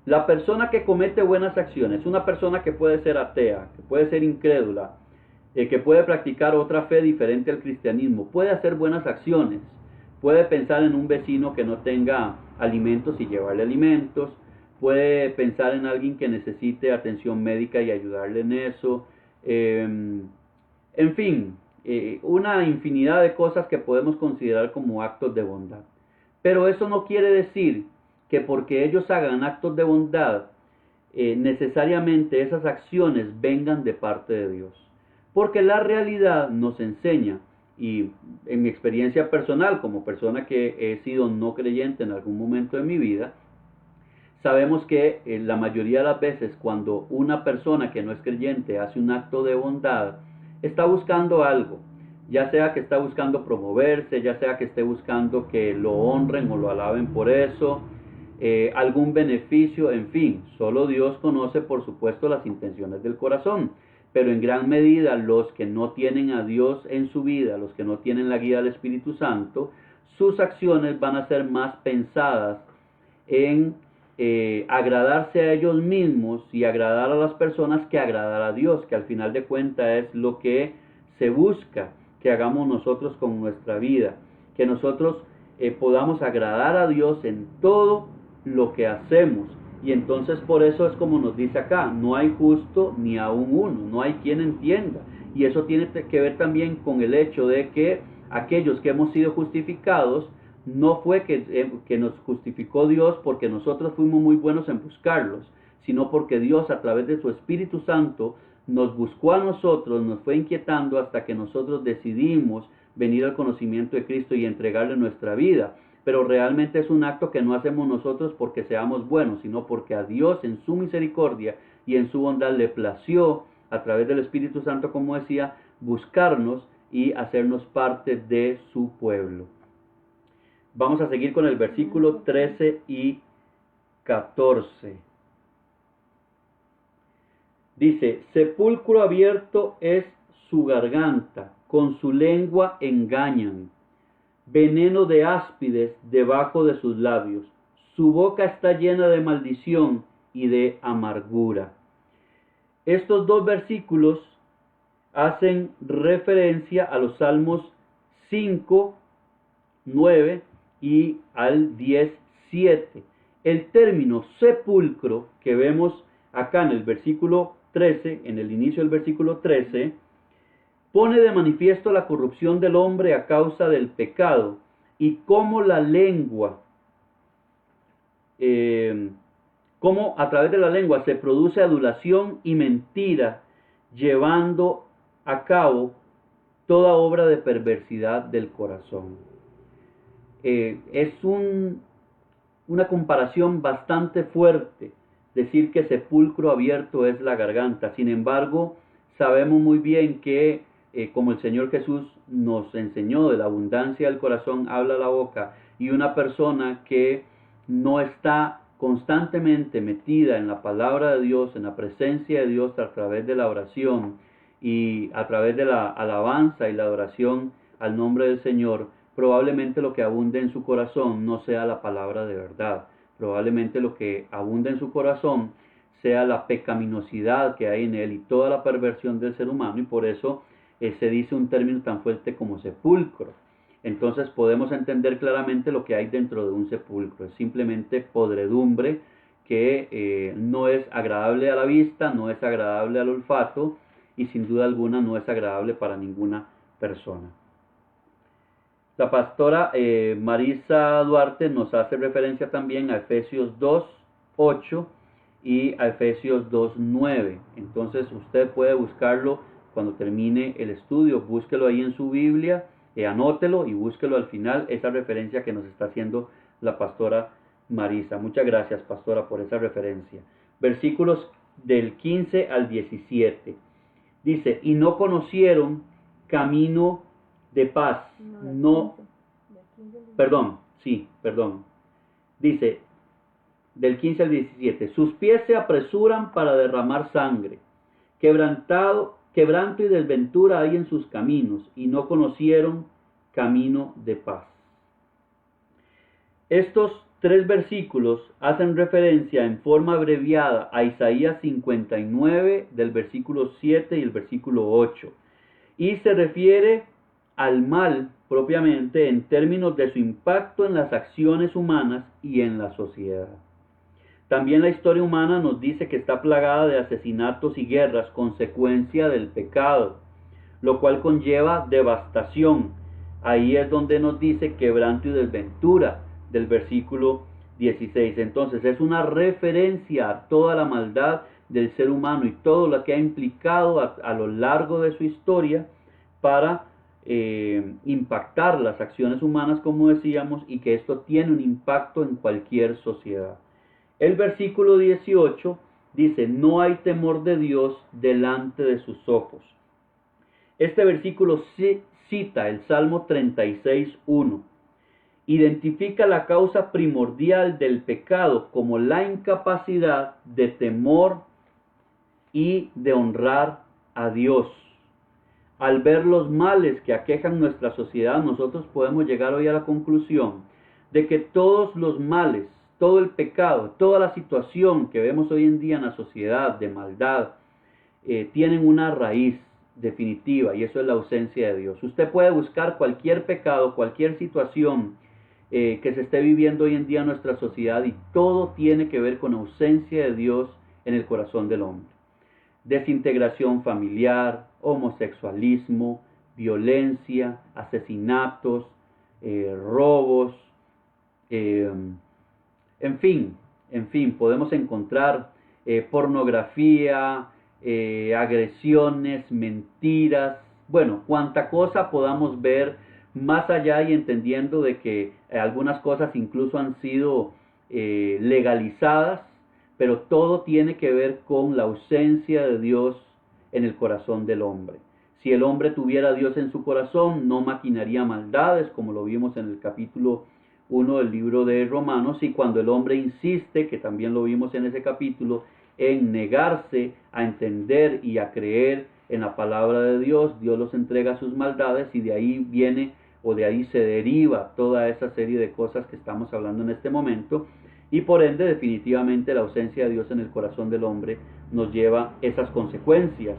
La persona que comete buenas acciones, una persona que puede ser atea, que puede ser incrédula, que puede practicar otra fe diferente al cristianismo, puede hacer buenas acciones, puede pensar en un vecino que no tenga alimentos y llevarle alimentos, puede pensar en alguien que necesite atención médica y ayudarle en eso, en fin, una infinidad de cosas que podemos considerar como actos de bondad. Pero eso no quiere decir que porque ellos hagan actos de bondad, necesariamente esas acciones vengan de parte de Dios. Porque la realidad nos enseña, y en mi experiencia personal, como persona que he sido no creyente en algún momento de mi vida, sabemos que la mayoría de las veces cuando una persona que no es creyente hace un acto de bondad, está buscando algo, ya sea que está buscando promoverse, ya sea que esté buscando que lo honren o lo alaben por eso, algún beneficio, en fin, solo Dios conoce por supuesto las intenciones del corazón, pero en gran medida los que no tienen a Dios en su vida, los que no tienen la guía del Espíritu Santo, sus acciones van a ser más pensadas en agradarse a ellos mismos y agradar a las personas que agradar a Dios, que al final de cuentas es lo que se busca que hagamos nosotros con nuestra vida, que nosotros podamos agradar a Dios en todo lo que hacemos. Y entonces por eso es como nos dice acá, no hay justo ni aún uno, no hay quien entienda. Y eso tiene que ver también con el hecho de que aquellos que hemos sido justificados, no fue que nos justificó Dios porque nosotros fuimos muy buenos en buscarlos, sino porque Dios a través de su Espíritu Santo nos buscó a nosotros, nos fue inquietando hasta que nosotros decidimos venir al conocimiento de Cristo y entregarle nuestra vida. Pero realmente es un acto que no hacemos nosotros porque seamos buenos, sino porque a Dios en su misericordia y en su bondad le plació, a través del Espíritu Santo, como decía, buscarnos y hacernos parte de su pueblo. Vamos a seguir con el versículo 13 y 14. Dice, sepulcro abierto es su garganta, con su lengua engañan. Veneno de áspides debajo de sus labios. Su boca está llena de maldición y de amargura. Estos dos versículos hacen referencia a los Salmos 5, 9 y al 10, 7. El término sepulcro que vemos acá en el versículo 13, en el inicio del versículo 13, pone de manifiesto la corrupción del hombre a causa del pecado y cómo la lengua, cómo a través de la lengua se produce adulación y mentira, llevando a cabo toda obra de perversidad del corazón. Es una comparación bastante fuerte decir que sepulcro abierto es la garganta. Sin embargo, sabemos muy bien que como el Señor Jesús nos enseñó, de la abundancia del corazón habla la boca, y una persona que no está constantemente metida en la palabra de Dios, en la presencia de Dios a través de la oración y a través de la alabanza y la adoración al nombre del Señor, probablemente lo que abunde en su corazón no sea la palabra de verdad. Probablemente lo que abunda en su corazón sea la pecaminosidad que hay en él y toda la perversión del ser humano, y por eso se dice un término tan fuerte como sepulcro. Entonces podemos entender claramente lo que hay dentro de un sepulcro. Es simplemente podredumbre que no es agradable a la vista, no es agradable al olfato y sin duda alguna no es agradable para ninguna persona. La pastora Marisa Duarte nos hace referencia también a Efesios 2:8 y a Efesios 2:9. Entonces usted puede buscarlo cuando termine el estudio, búsquelo ahí en su Biblia, anótelo y búsquelo al final, esa referencia que nos está haciendo la pastora Marisa. Muchas gracias, pastora, por esa referencia. Versículos del 15 al 17. Dice, y no conocieron camino de paz. Dice, del 15 al 17, sus pies se apresuran para derramar sangre. Quebranto y desventura hay en sus caminos, y no conocieron camino de paz. Estos 3 versículos hacen referencia en forma abreviada a Isaías 59 del versículo 7 y el versículo 8, y se refiere al mal propiamente en términos de su impacto en las acciones humanas y en la sociedad. También la historia humana nos dice que está plagada de asesinatos y guerras, consecuencia del pecado, lo cual conlleva devastación. Ahí es donde nos dice quebranto y desventura, del versículo 16. Entonces es una referencia a toda la maldad del ser humano y todo lo que ha implicado a lo largo de su historia para impactar las acciones humanas, como decíamos, y que esto tiene un impacto en cualquier sociedad. El versículo 18 dice, no hay temor de Dios delante de sus ojos. Este versículo cita el Salmo 36:1. Identifica la causa primordial del pecado como la incapacidad de temor y de honrar a Dios. Al ver los males que aquejan nuestra sociedad, nosotros podemos llegar hoy a la conclusión de que todos los males, todo el pecado, toda la situación que vemos hoy en día en la sociedad de maldad, tienen una raíz definitiva, y eso es la ausencia de Dios. Usted puede buscar cualquier pecado, cualquier situación que se esté viviendo hoy en día en nuestra sociedad, y todo tiene que ver con ausencia de Dios en el corazón del hombre. Desintegración familiar, homosexualismo, violencia, asesinatos, robos, en fin, podemos encontrar pornografía, agresiones, mentiras, bueno, cuanta cosa podamos ver más allá, y entendiendo de que algunas cosas incluso han sido legalizadas, pero todo tiene que ver con la ausencia de Dios en el corazón del hombre. Si el hombre tuviera a Dios en su corazón, no maquinaría maldades, como lo vimos en el capítulo 1 del libro de Romanos, y cuando el hombre insiste, que también lo vimos en ese capítulo, en negarse a entender y a creer en la palabra de Dios, Dios los entrega a sus maldades, y de ahí viene, o de ahí se deriva toda esa serie de cosas que estamos hablando en este momento, y por ende definitivamente la ausencia de Dios en el corazón del hombre nos lleva esas consecuencias.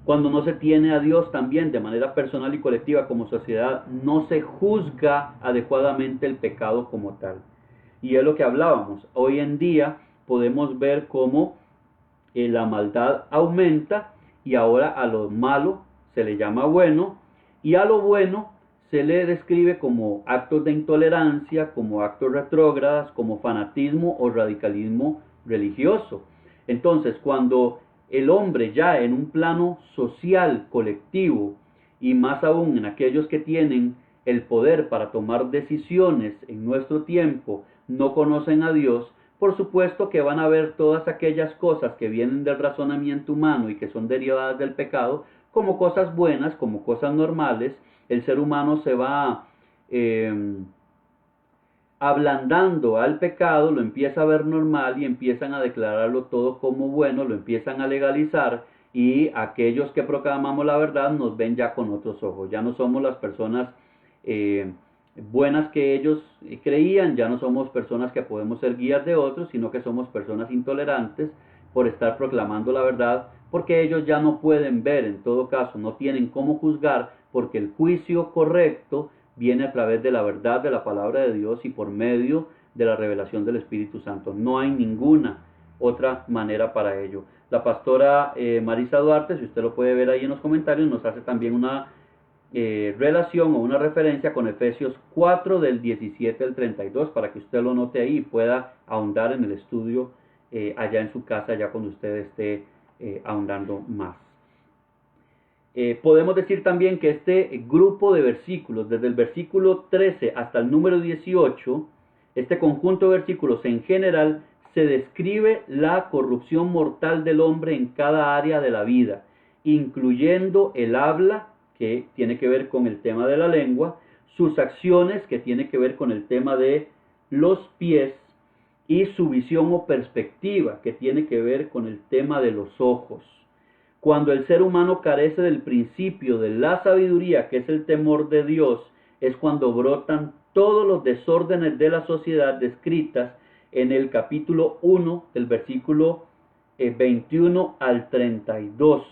Cuando no se tiene a Dios también de manera personal y colectiva como sociedad, no se juzga adecuadamente el pecado como tal. Y es lo que hablábamos. Hoy en día podemos ver cómo la maldad aumenta, y ahora a lo malo se le llama bueno, y a lo bueno se le describe como actos de intolerancia, como actos retrógradas, como fanatismo o radicalismo religioso. Entonces, cuando el hombre ya en un plano social, colectivo, y más aún en aquellos que tienen el poder para tomar decisiones en nuestro tiempo, no conocen a Dios, por supuesto que van a ver todas aquellas cosas que vienen del razonamiento humano y que son derivadas del pecado como cosas buenas, como cosas normales. El ser humano se va ablandando al pecado, lo empieza a ver normal y empiezan a declararlo todo como bueno, lo empiezan a legalizar, y aquellos que proclamamos la verdad nos ven ya con otros ojos. Ya no somos las personas buenas que ellos creían, ya no somos personas que podemos ser guías de otros, sino que somos personas intolerantes por estar proclamando la verdad, porque ellos ya no pueden ver, en todo caso, no tienen cómo juzgar, porque el juicio correcto viene a través de la verdad de la palabra de Dios y por medio de la revelación del Espíritu Santo. No hay ninguna otra manera para ello. La pastora Marisa Duarte, si usted lo puede ver ahí en los comentarios, nos hace también una relación o una referencia con Efesios 4 del 17 al 32, para que usted lo note ahí y pueda ahondar en el estudio allá en su casa, ya cuando usted esté ahondando más. podemos decir también que este grupo de versículos, desde el versículo 13 hasta el número 18, este conjunto de versículos en general, se describe la corrupción mortal del hombre en cada área de la vida, incluyendo el habla, que tiene que ver con el tema de la lengua, sus acciones, que tiene que ver con el tema de los pies, y su visión o perspectiva, que tiene que ver con el tema de los ojos. Cuando el ser humano carece del principio de la sabiduría, que es el temor de Dios, es cuando brotan todos los desórdenes de la sociedad descritas en el capítulo 1, del versículo 21 al 32.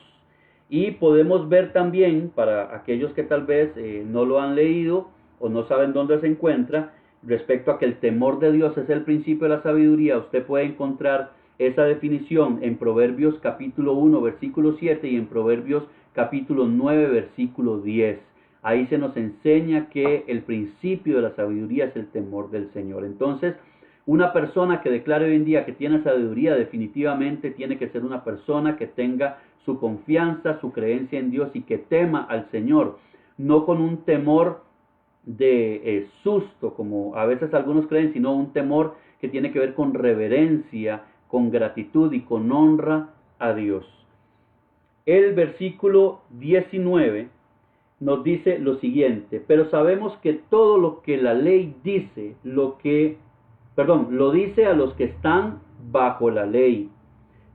Y podemos ver también, para aquellos que tal vez no lo han leído o no saben dónde se encuentra, respecto a que el temor de Dios es el principio de la sabiduría, usted puede encontrar esa definición en Proverbios capítulo 1, versículo 7 y en Proverbios capítulo 9, versículo 10. Ahí se nos enseña que el principio de la sabiduría es el temor del Señor. Entonces, una persona que declare hoy en día que tiene sabiduría, definitivamente tiene que ser una persona que tenga su confianza, su creencia en Dios y que tema al Señor, no con un temor de susto, como a veces algunos creen, sino un temor que tiene que ver con reverencia, con gratitud y con honra a Dios. El versículo 19 nos dice lo siguiente: pero sabemos que todo lo que la ley dice, lo dice a los que están bajo la ley,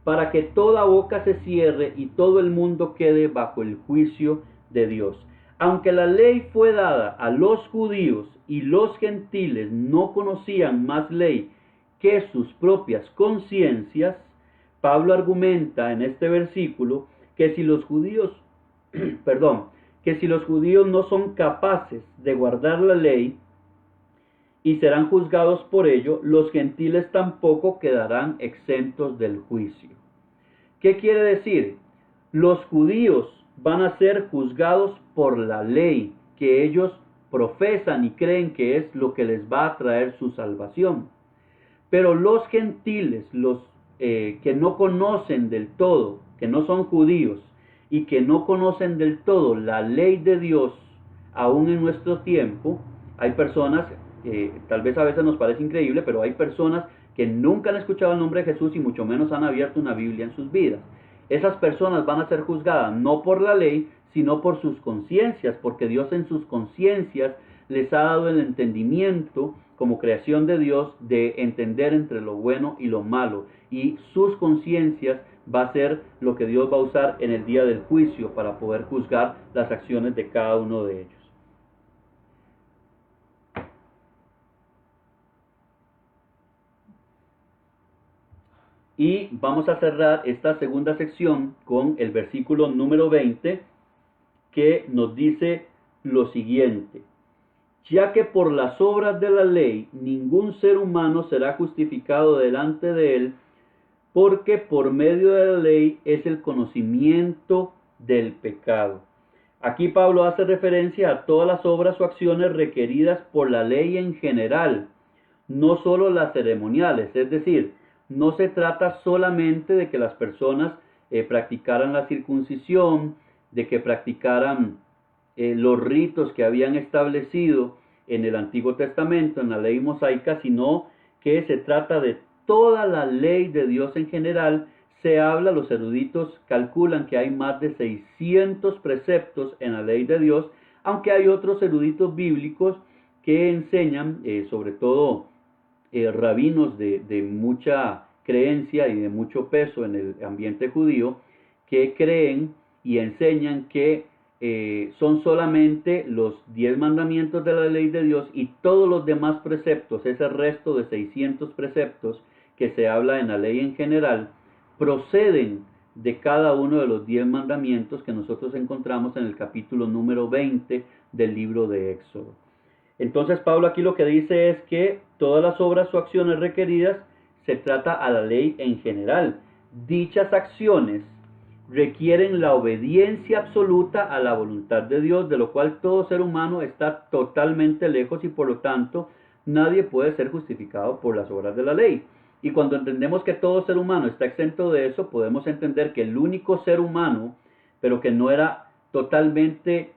para que toda boca se cierre y todo el mundo quede bajo el juicio de Dios. Aunque la ley fue dada a los judíos y los gentiles no conocían más ley que sus propias conciencias, Pablo argumenta en este versículo que si los judíos, no son capaces de guardar la ley y serán juzgados por ello, los gentiles tampoco quedarán exentos del juicio. ¿Qué quiere decir? Los judíos van a ser juzgados por la ley que ellos profesan y creen que es lo que les va a traer su salvación. Pero los gentiles, los que no conocen del todo, que no son judíos y que no conocen del todo la ley de Dios, aún en nuestro tiempo, hay personas, tal vez a veces nos parece increíble, pero hay personas que nunca han escuchado el nombre de Jesús y mucho menos han abierto una Biblia en sus vidas. Esas personas van a ser juzgadas no por la ley, sino por sus conciencias, porque Dios en sus conciencias les ha dado el entendimiento como creación de Dios de entender entre lo bueno y lo malo, y sus conciencias va a ser lo que Dios va a usar en el día del juicio para poder juzgar las acciones de cada uno de ellos. Y vamos a cerrar esta segunda sección con el versículo número 20, que nos dice lo siguiente: ya que por las obras de la ley ningún ser humano será justificado delante de él, porque por medio de la ley es el conocimiento del pecado. Aquí Pablo hace referencia a todas las obras o acciones requeridas por la ley en general, no solo las ceremoniales, es decir, no se trata solamente de que las personas practicaran la circuncisión, de que practicaran los ritos que habían establecido en el Antiguo Testamento, en la ley mosaica, sino que se trata de toda la ley de Dios en general. Se habla, los eruditos calculan que hay más de 600 preceptos en la ley de Dios, aunque hay otros eruditos bíblicos que enseñan, sobre todo rabinos de mucha creencia y de mucho peso en el ambiente judío, que creen y enseñan que son solamente los 10 mandamientos de la ley de Dios, y todos los demás preceptos, ese resto de 600 preceptos que se habla en la ley en general, proceden de cada uno de los 10 mandamientos que nosotros encontramos en el capítulo número 20 del libro de Éxodo. Entonces Pablo aquí lo que dice es que todas las obras o acciones requeridas se trata a la ley en general. Dichas acciones requieren la obediencia absoluta a la voluntad de Dios, de lo cual todo ser humano está totalmente lejos y por lo tanto nadie puede ser justificado por las obras de la ley. Y cuando entendemos que todo ser humano está exento de eso, podemos entender que el único ser humano, pero que no era totalmente,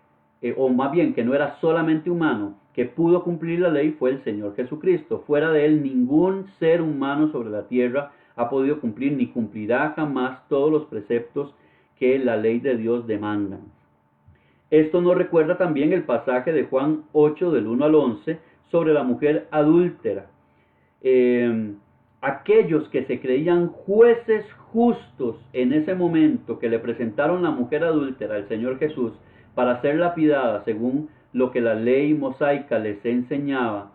o más bien que no era solamente humano, que pudo cumplir la ley, fue el Señor Jesucristo. Fuera de él, ningún ser humano sobre la tierra ha podido cumplir ni cumplirá jamás todos los preceptos que la ley de Dios demanda. Esto nos recuerda también el pasaje de Juan 8 del 1 al 11 sobre la mujer adúltera. Aquellos que se creían jueces justos en ese momento, que le presentaron la mujer adúltera al Señor Jesús para ser lapidada según lo que la ley mosaica les enseñaba,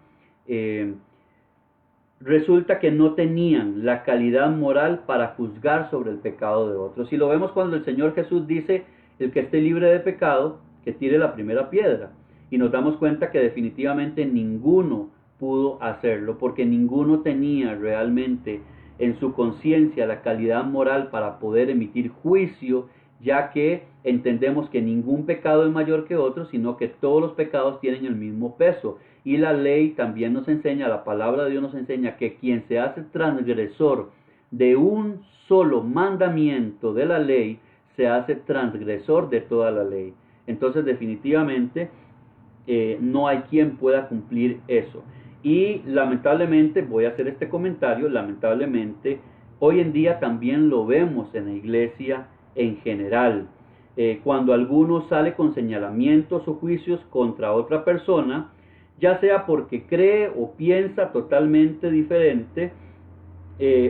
resulta que no tenían la calidad moral para juzgar sobre el pecado de otros. Y lo vemos cuando el Señor Jesús dice: el que esté libre de pecado, que tire la primera piedra. Y nos damos cuenta que definitivamente ninguno pudo hacerlo, porque ninguno tenía realmente en su conciencia la calidad moral para poder emitir juicio, ya que entendemos que ningún pecado es mayor que otro, sino que todos los pecados tienen el mismo peso. Y la ley también nos enseña, la palabra de Dios nos enseña que quien se hace transgresor de un solo mandamiento de la ley, se hace transgresor de toda la ley. Entonces definitivamente no hay quien pueda cumplir eso. Y lamentablemente, voy a hacer este comentario, lamentablemente hoy en día también lo vemos en la iglesia en general. Cuando alguno sale con señalamientos o juicios contra otra persona, ya sea porque cree o piensa totalmente diferente,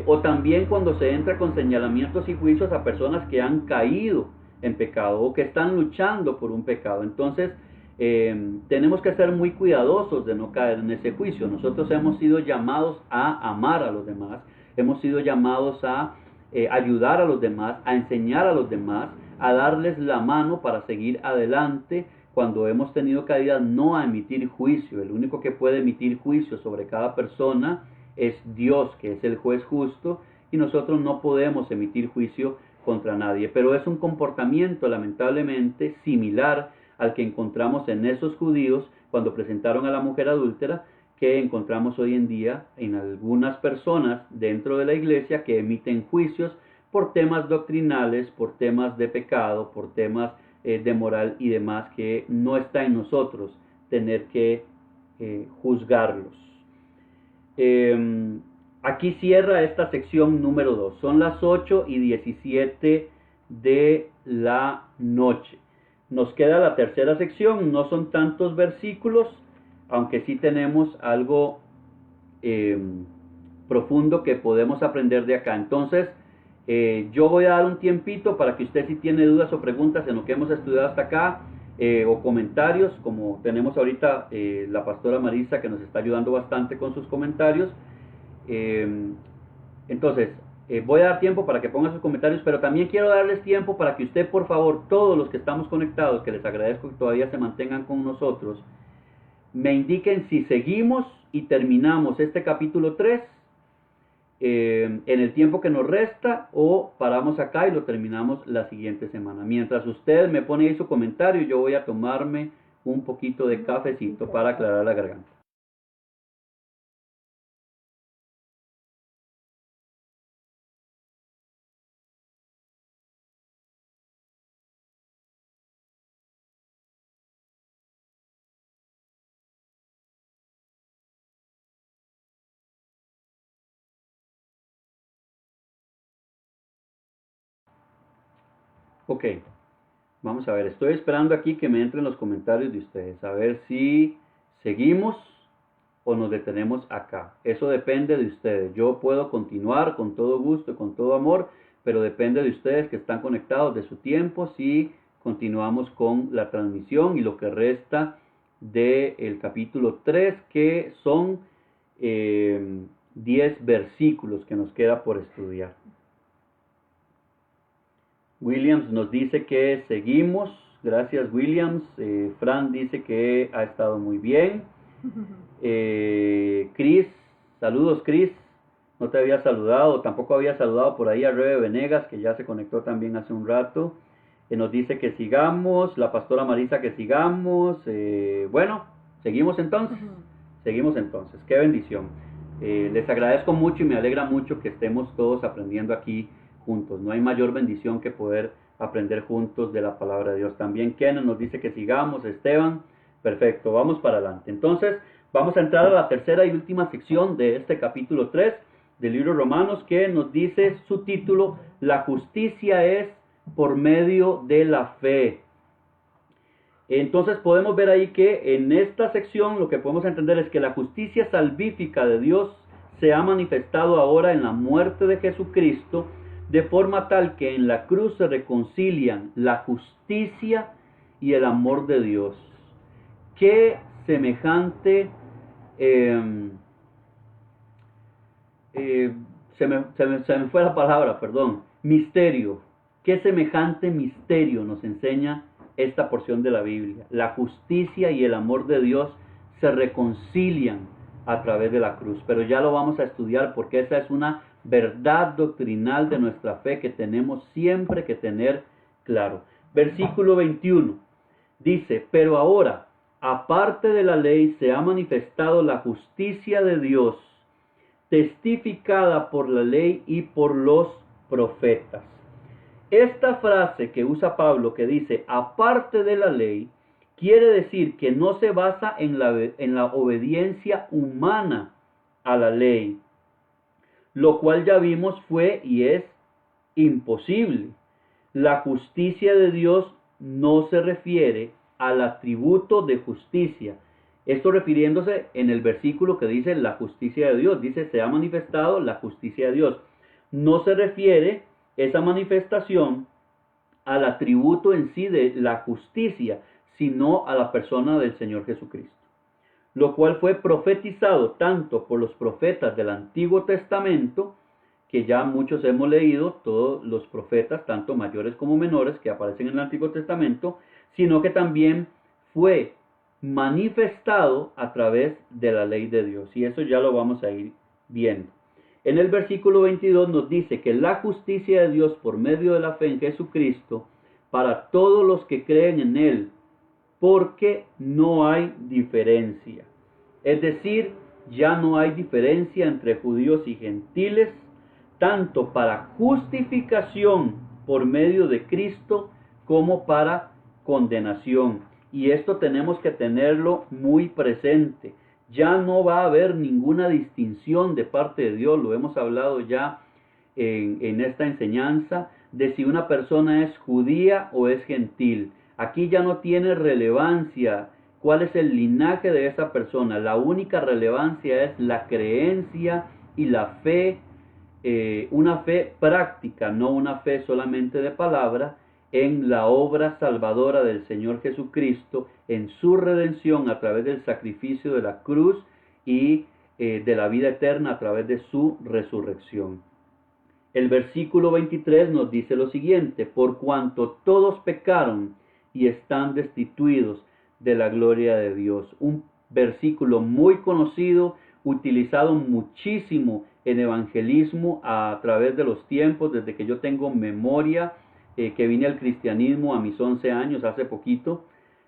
o también cuando se entra con señalamientos y juicios a personas que han caído en pecado o que están luchando por un pecado. Entonces tenemos que ser muy cuidadosos de no caer en ese juicio. Nosotros hemos sido llamados a amar a los demás, hemos sido llamados a ayudar a los demás, a enseñar a los demás, a darles la mano para seguir adelante cuando hemos tenido caídas, no a emitir juicio. El único que puede emitir juicio sobre cada persona es Dios, que es el juez justo, y nosotros no podemos emitir juicio contra nadie. Pero es un comportamiento lamentablemente similar al que encontramos en esos judíos cuando presentaron a la mujer adúltera, que encontramos hoy en día en algunas personas dentro de la iglesia que emiten juicios por temas doctrinales, por temas de pecado, por temas de moral y demás, que no está en nosotros tener que juzgarlos. Aquí cierra esta sección número 2. Son las 8:17 de la noche. Nos queda la tercera sección. No son tantos versículos, aunque sí tenemos algo profundo que podemos aprender de acá. Entonces, yo voy a dar un tiempito para que usted, si tiene dudas o preguntas en lo que hemos estudiado hasta acá, o comentarios, como tenemos ahorita la pastora Marisa, que nos está ayudando bastante con sus comentarios. Entonces, voy a dar tiempo para que pongan sus comentarios, pero también quiero darles tiempo para que usted, por favor, todos los que estamos conectados, que les agradezco que todavía se mantengan con nosotros, me indiquen si seguimos y terminamos este capítulo 3 en el tiempo que nos resta, o paramos acá y lo terminamos la siguiente semana. Mientras usted me pone ahí su comentario, yo voy a tomarme un poquito de cafecito para aclarar la garganta. Ok, vamos a ver, estoy esperando aquí que me entren los comentarios de ustedes, a ver si seguimos o nos detenemos acá. Eso depende de ustedes. Yo puedo continuar con todo gusto y con todo amor, pero depende de ustedes que están conectados, de su tiempo, si continuamos con la transmisión y lo que resta del capítulo 3, que son 10 versículos que nos queda por estudiar. Williams nos dice que seguimos. Gracias, Williams. Fran dice que ha estado muy bien. Chris, saludos, Chris. No te había saludado, tampoco había saludado por ahí a Rebe Venegas, que ya se conectó también hace un rato. Nos dice que sigamos. La pastora Marisa, que sigamos. Bueno, seguimos entonces. Seguimos entonces. Qué bendición. Les agradezco mucho y me alegra mucho que estemos todos aprendiendo aquí juntos. No hay mayor bendición que poder aprender juntos de la palabra de Dios. También Kenneth nos dice que sigamos, Esteban, perfecto, vamos para adelante. Entonces, vamos a entrar a la tercera y última sección de este capítulo 3 del libro de Romanos, que nos dice su título: La justicia es por medio de la fe. Entonces podemos ver ahí que en esta sección lo que podemos entender es que la justicia salvífica de Dios se ha manifestado ahora en la muerte de Jesucristo, de forma tal que en la cruz se reconcilian la justicia y el amor de Dios. Qué semejante se me fue la palabra, perdón, misterio. Qué semejante misterio nos enseña esta porción de la Biblia. La justicia y el amor de Dios se reconcilian a través de la cruz, pero ya lo vamos a estudiar porque esa es una verdad doctrinal de nuestra fe que tenemos siempre que tener claro. Versículo 21 dice: pero ahora, aparte de la ley, se ha manifestado la justicia de Dios, testificada por la ley y por los profetas. Esta frase que usa Pablo, que dice aparte de la ley, quiere decir que no se basa en la obediencia humana a la ley, lo cual ya vimos fue y es imposible. La justicia de Dios no se refiere al atributo de justicia. Esto refiriéndose en el versículo que dice la justicia de Dios. Dice, se ha manifestado la justicia de Dios. No se refiere esa manifestación al atributo en sí de la justicia, sino a la persona del Señor Jesucristo. Lo cual fue profetizado tanto por los profetas del Antiguo Testamento, que ya muchos hemos leído, todos los profetas, tanto mayores como menores, que aparecen en el Antiguo Testamento, sino que también fue manifestado a través de la ley de Dios. Y eso ya lo vamos a ir viendo. En el versículo 22 nos dice que la justicia de Dios por medio de la fe en Jesucristo, para todos los que creen en Él, porque no hay diferencia. Es decir, ya no hay diferencia entre judíos y gentiles, tanto para justificación por medio de Cristo como para condenación. Y esto tenemos que tenerlo muy presente. Ya no va a haber ninguna distinción de parte de Dios. Lo hemos hablado ya en esta enseñanza de si una persona es judía o es gentil. Aquí ya no tiene relevancia cuál es el linaje de esa persona. La única relevancia es la creencia y la fe, una fe práctica, no una fe solamente de palabra, en la obra salvadora del Señor Jesucristo, en su redención a través del sacrificio de la cruz y de la vida eterna a través de su resurrección. El versículo 23 nos dice lo siguiente: por cuanto todos pecaron y están destituidos de la gloria de Dios. Un versículo muy conocido, utilizado muchísimo en evangelismo a través de los tiempos, desde que yo tengo memoria, que vine al cristianismo a mis 11 años, hace poquito.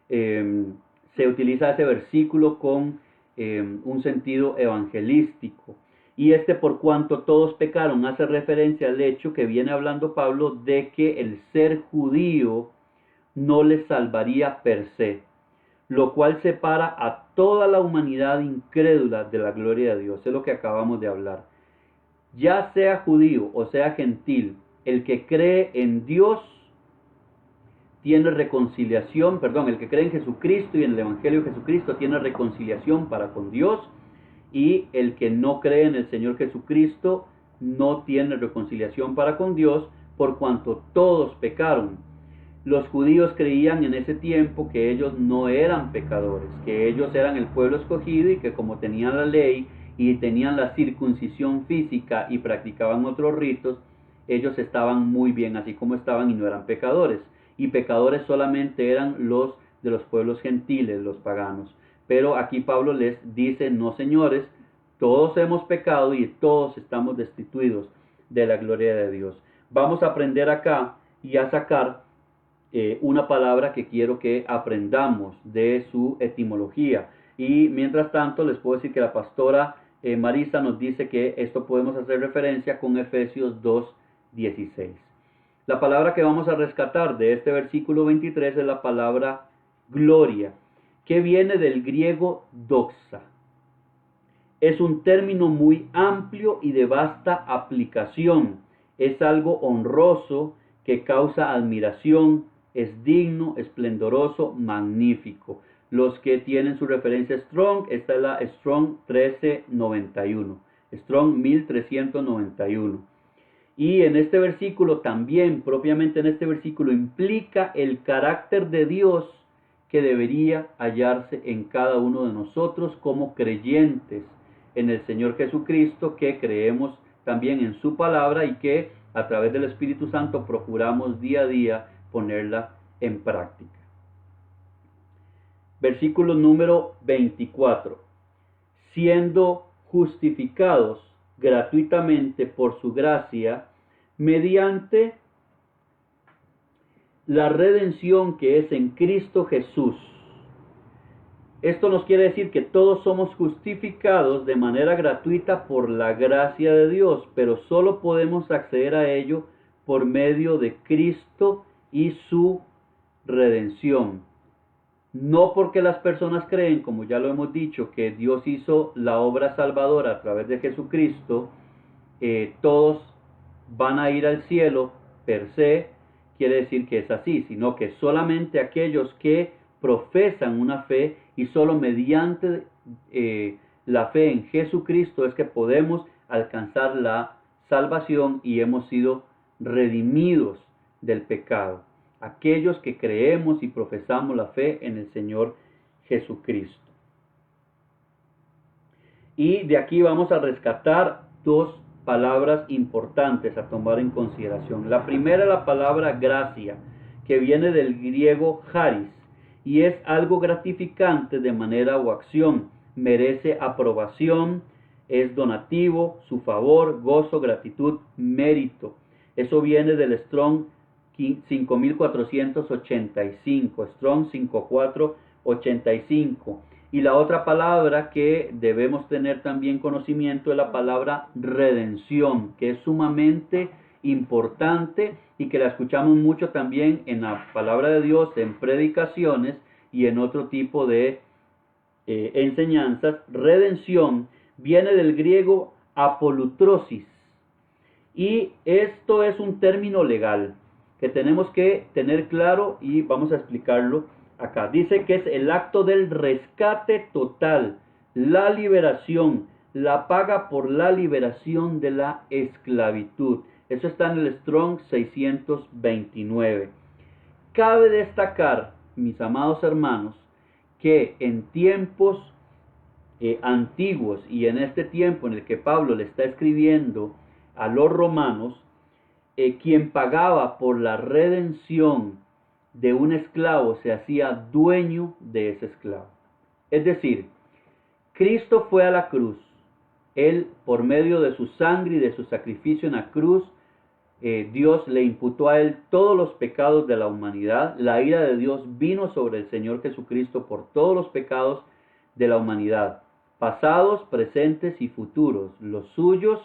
Se utiliza ese versículo con un sentido evangelístico. Y por cuanto todos pecaron hace referencia al hecho que viene hablando Pablo de que el ser judío no les salvaría per se, lo cual separa a toda la humanidad incrédula de la gloria de Dios. Es lo que acabamos de hablar. Ya sea judío o sea gentil, el que cree en Dios tiene reconciliación, el que cree en Jesucristo y en el Evangelio de Jesucristo tiene reconciliación para con Dios, y el que no cree en el Señor Jesucristo no tiene reconciliación para con Dios, por cuanto todos pecaron. Los judíos creían en ese tiempo que ellos no eran pecadores, que ellos eran el pueblo escogido y que como tenían la ley y tenían la circuncisión física y practicaban otros ritos, ellos estaban muy bien así como estaban y no eran pecadores. Y pecadores solamente eran los de los pueblos gentiles, los paganos. Pero aquí Pablo les dice, no señores, todos hemos pecado y todos estamos destituidos de la gloria de Dios. Vamos a aprender acá y a sacar una palabra que quiero que aprendamos de su etimología. Y mientras tanto les puedo decir que la pastora Marisa nos dice que esto podemos hacer referencia con Efesios 2:16. La palabra que vamos a rescatar de este versículo 23 es la palabra gloria, que viene del griego doxa. Es un término muy amplio y de vasta aplicación. Es algo honroso que causa admiración, es digno, esplendoroso, magnífico. Los que tienen su referencia Strong, esta es la Strong 1391, Strong 1391. Y en este versículo también, propiamente en este versículo, implica el carácter de Dios que debería hallarse en cada uno de nosotros como creyentes en el Señor Jesucristo, que creemos también en su palabra y que a través del Espíritu Santo procuramos día a día ponerla en práctica. Versículo número 24. Siendo justificados gratuitamente por su gracia, mediante la redención que es en Cristo Jesús. Esto nos quiere decir que todos somos justificados de manera gratuita por la gracia de Dios, pero solo podemos acceder a ello por medio de Cristo y su redención. No porque las personas creen, como ya lo hemos dicho, que Dios hizo la obra salvadora a través de Jesucristo, todos van a ir al cielo per se, quiere decir que es así, sino que solamente aquellos que profesan una fe y solo mediante la fe en Jesucristo es que podemos alcanzar la salvación y hemos sido redimidos del pecado. Aquellos que creemos y profesamos la fe en el Señor Jesucristo. Y de aquí vamos a rescatar dos palabras importantes a tomar en consideración. La primera es la palabra gracia, que viene del griego charis, y es algo gratificante de manera o acción, merece aprobación, es donativo, su favor, gozo, gratitud, mérito. Eso viene del Strong 5485, Strong 5485. Y la otra palabra que debemos tener también conocimiento es la palabra redención, que es sumamente importante y que la escuchamos mucho también en la palabra de Dios, en predicaciones y en otro tipo de enseñanzas. Redención viene del griego apolutrosis, y esto es un término legal que tenemos que tener claro y vamos a explicarlo acá. Dice que es el acto del rescate total, la liberación, la paga por la liberación de la esclavitud. Eso está en el Strong 629. Cabe destacar, mis amados hermanos, que en tiempos antiguos y en este tiempo en el que Pablo le está escribiendo a los romanos, quien pagaba por la redención de un esclavo se hacía dueño de ese esclavo. Es decir, Cristo fue a la cruz. Él, por medio de su sangre y de su sacrificio en la cruz, Dios le imputó a él todos los pecados de la humanidad. La ira de Dios vino sobre el Señor Jesucristo por todos los pecados de la humanidad, pasados, presentes y futuros, los suyos,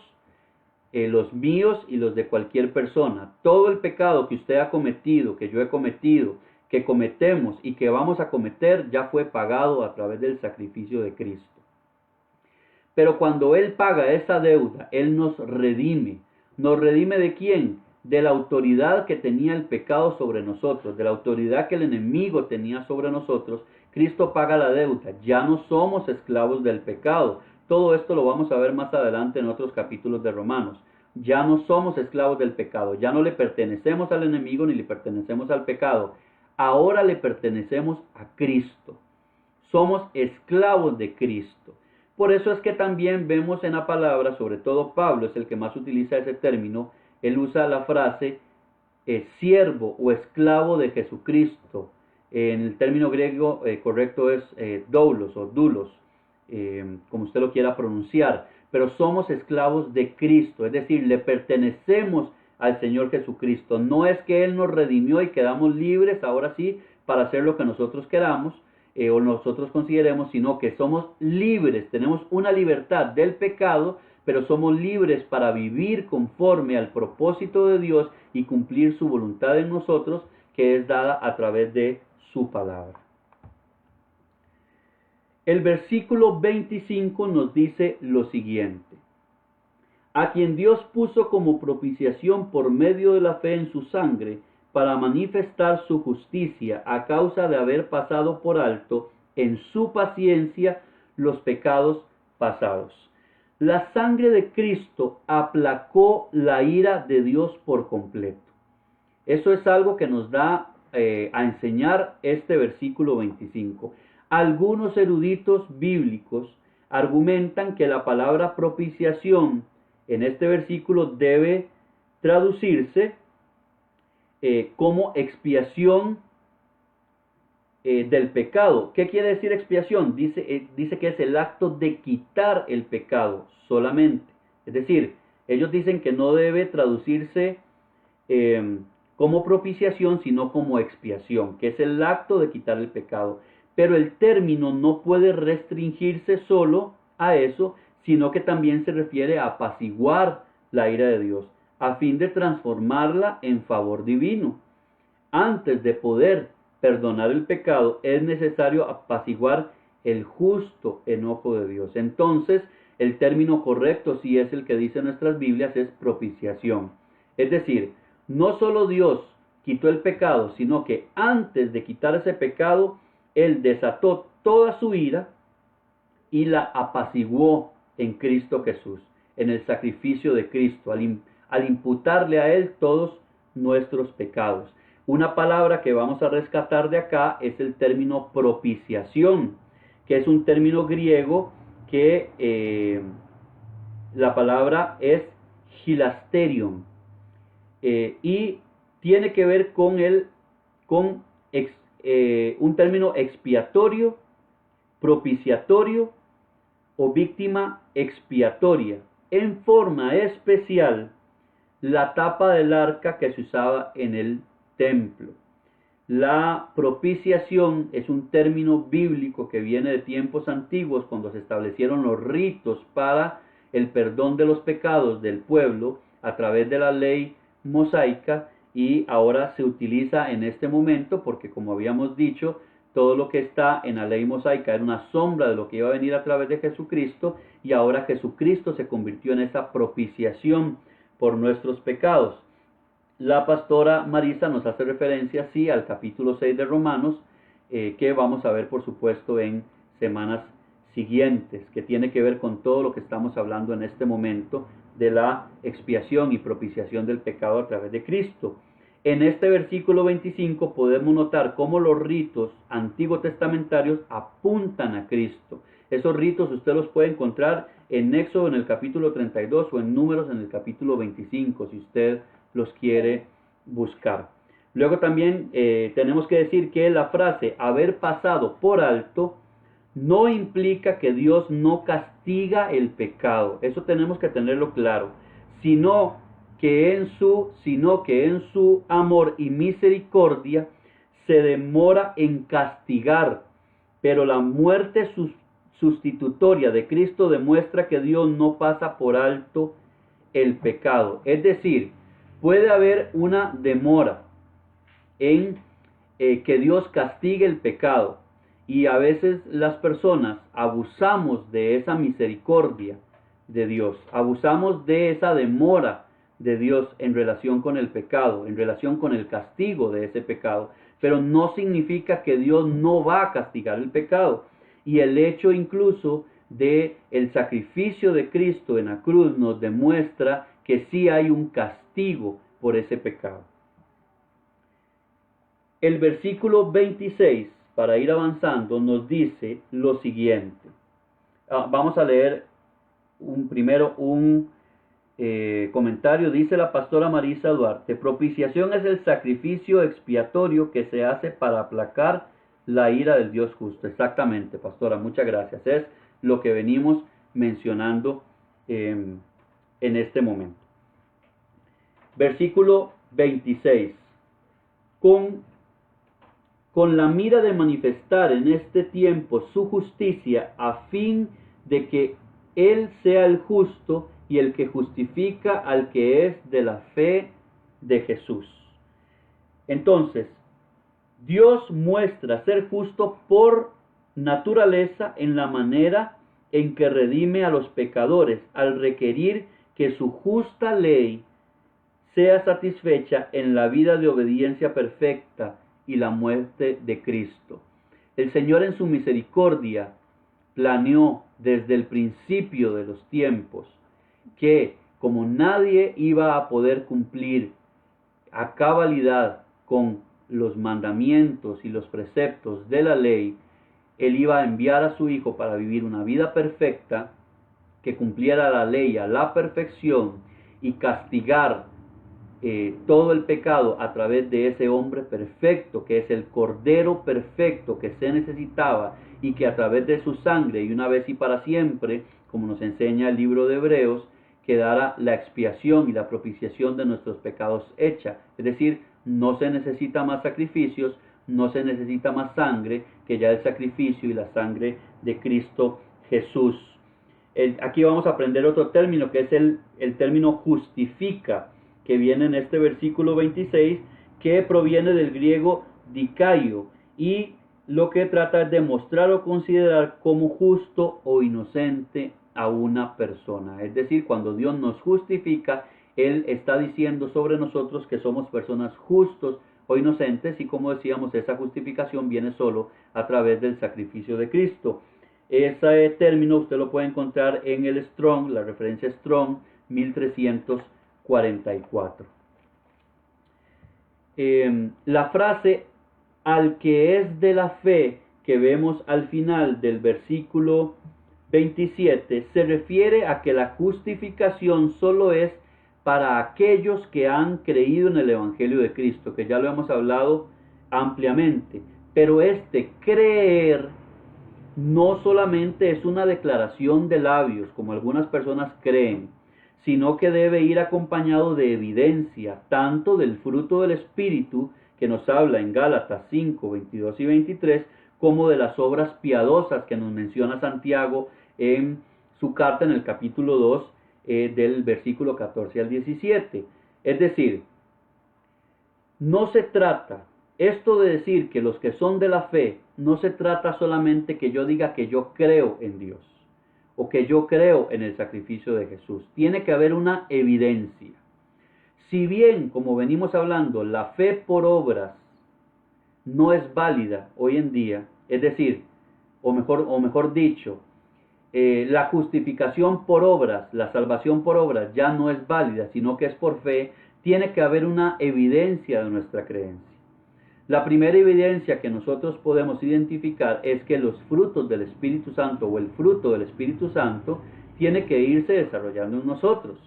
los míos y los de cualquier persona. Todo el pecado que usted ha cometido, que yo he cometido, que cometemos y que vamos a cometer, ya fue pagado a través del sacrificio de Cristo. Pero cuando Él paga esa deuda, Él nos redime. ¿Nos redime de quién? De la autoridad que tenía el pecado sobre nosotros, de la autoridad que el enemigo tenía sobre nosotros. Cristo paga la deuda. Ya no somos esclavos del pecado. Todo esto lo vamos a ver más adelante en otros capítulos de Romanos. Ya no somos esclavos del pecado. Ya no le pertenecemos al enemigo ni le pertenecemos al pecado. Ahora le pertenecemos a Cristo. Somos esclavos de Cristo. Por eso es que también vemos en la palabra, sobre todo Pablo es el que más utiliza ese término, él usa la frase siervo o esclavo de Jesucristo. En el término griego correcto es doulos o dulos, como usted lo quiera pronunciar, pero somos esclavos de Cristo, es decir, le pertenecemos al Señor Jesucristo. No es que Él nos redimió y quedamos libres ahora sí para hacer lo que nosotros queramos, o nosotros consideremos, sino que somos libres, tenemos una libertad del pecado, pero somos libres para vivir conforme al propósito de Dios y cumplir su voluntad en nosotros, que es dada a través de su palabra. El versículo 25 nos dice lo siguiente: a quien Dios puso como propiciación por medio de la fe en su sangre, para manifestar su justicia a causa de haber pasado por alto en su paciencia los pecados pasados. La sangre de Cristo aplacó la ira de Dios por completo. Eso es algo que nos da a enseñar este versículo 25. Algunos eruditos bíblicos argumentan que la palabra propiciación en este versículo debe traducirse como expiación del pecado. ¿Qué quiere decir expiación? Dice que es el acto de quitar el pecado solamente. Es decir, ellos dicen que no debe traducirse como propiciación, sino como expiación, que es el acto de quitar el pecado. Pero el término no puede restringirse solo a eso, sino que también se refiere a apaciguar la ira de Dios, a fin de transformarla en favor divino. Antes de poder perdonar el pecado, es necesario apaciguar el justo enojo de Dios. Entonces, el término correcto, si es el que dicen nuestras Biblias, es propiciación. Es decir, no solo Dios quitó el pecado, sino que antes de quitar ese pecado, Él desató toda su ira y la apaciguó en Cristo Jesús, en el sacrificio de Cristo, al imputarle a Él todos nuestros pecados. Una palabra que vamos a rescatar de acá es el término propiciación, que es un término griego que la palabra es hilasterion, y tiene que ver con un término expiatorio, propiciatorio o víctima expiatoria. En forma especial, la tapa del arca que se usaba en el templo. La propiciación es un término bíblico que viene de tiempos antiguos, cuando se establecieron los ritos para el perdón de los pecados del pueblo a través de la ley mosaica, y ahora se utiliza en este momento porque, como habíamos dicho, todo lo que está en la ley mosaica era una sombra de lo que iba a venir a través de Jesucristo, y ahora Jesucristo se convirtió en esa propiciación por nuestros pecados. La pastora Marisa nos hace referencia, sí, al capítulo 6 de Romanos, que vamos a ver, por supuesto, en semanas siguientes, que tiene que ver con todo lo que estamos hablando en este momento de la expiación y propiciación del pecado a través de Cristo. En este versículo 25 podemos notar cómo los ritos antiguo testamentarios apuntan a Cristo. Esos ritos usted los puede encontrar en Éxodo en el capítulo 32 o en Números en el capítulo 25, si usted los quiere buscar. Luego también tenemos que decir que la frase haber pasado por alto no implica que Dios no castiga el pecado. Eso tenemos que tenerlo claro. Sino que en su amor y misericordia se demora en castigar. Pero la muerte sustitutoria de Cristo demuestra que Dios no pasa por alto el pecado. Es decir, puede haber una demora en que Dios castigue el pecado, y a veces las personas abusamos de esa misericordia de Dios, abusamos de esa demora de Dios en relación con el pecado, en relación con el castigo de ese pecado, pero no significa que Dios no va a castigar el pecado. Y el hecho incluso de el sacrificio de Cristo en la cruz nos demuestra que sí hay un castigo por ese pecado. El versículo 26, para ir avanzando, nos dice lo siguiente. Vamos a leer primero un comentario. Dice la pastora Marisa Duarte: propiciación es el sacrificio expiatorio que se hace para aplacar la ira del Dios justo. Exactamente, pastora, muchas gracias. Es lo que venimos mencionando en este momento. Versículo 26. Con la mira de manifestar en este tiempo su justicia, a fin de que Él sea el justo y el que justifica al que es de la fe de Jesús. Entonces, Dios muestra ser justo por naturaleza en la manera en que redime a los pecadores, al requerir que su justa ley sea satisfecha en la vida de obediencia perfecta y la muerte de Cristo. El Señor en su misericordia planeó desde el principio de los tiempos que, como nadie iba a poder cumplir a cabalidad con los mandamientos y los preceptos de la ley, Él iba a enviar a su Hijo para vivir una vida perfecta, que cumpliera la ley a la perfección y castigar todo el pecado a través de ese hombre perfecto, que es el Cordero perfecto que se necesitaba, y que a través de su sangre, y una vez y para siempre, como nos enseña el libro de Hebreos, quedara la expiación y la propiciación de nuestros pecados hecha. Es decir, no se necesita más sacrificios, no se necesita más sangre, que ya el sacrificio y la sangre de Cristo Jesús. Aquí vamos a aprender otro término, que es el término justifica, que viene en este versículo 26, que proviene del griego dikaio, y lo que trata es de mostrar o considerar como justo o inocente a una persona. Es decir, cuando Dios nos justifica, Él está diciendo sobre nosotros que somos personas justos o inocentes, y como decíamos, esa justificación viene solo a través del sacrificio de Cristo. Ese término usted lo puede encontrar en el Strong, la referencia Strong 1344. La frase al que es de la fe que vemos al final del versículo 27 se refiere a que la justificación solo es para aquellos que han creído en el Evangelio de Cristo, que ya lo hemos hablado ampliamente. Pero este creer no solamente es una declaración de labios, como algunas personas creen, sino que debe ir acompañado de evidencia, tanto del fruto del Espíritu, que nos habla en Gálatas 5, 22 y 23, como de las obras piadosas que nos menciona Santiago en su carta en el capítulo 2, del versículo 14 al 17. Es decir, no se trata, esto de decir que los que son de la fe, no se trata solamente que yo diga que yo creo en Dios, o que yo creo en el sacrificio de Jesús. Tiene que haber una evidencia. Si bien, como venimos hablando, la fe por obras no es válida hoy en día, es decir, o mejor dicho, la justificación por obras, la salvación por obras ya no es válida, sino que es por fe, tiene que haber una evidencia de nuestra creencia. La primera evidencia que nosotros podemos identificar es que los frutos del Espíritu Santo, o el fruto del Espíritu Santo, tiene que irse desarrollando en nosotros.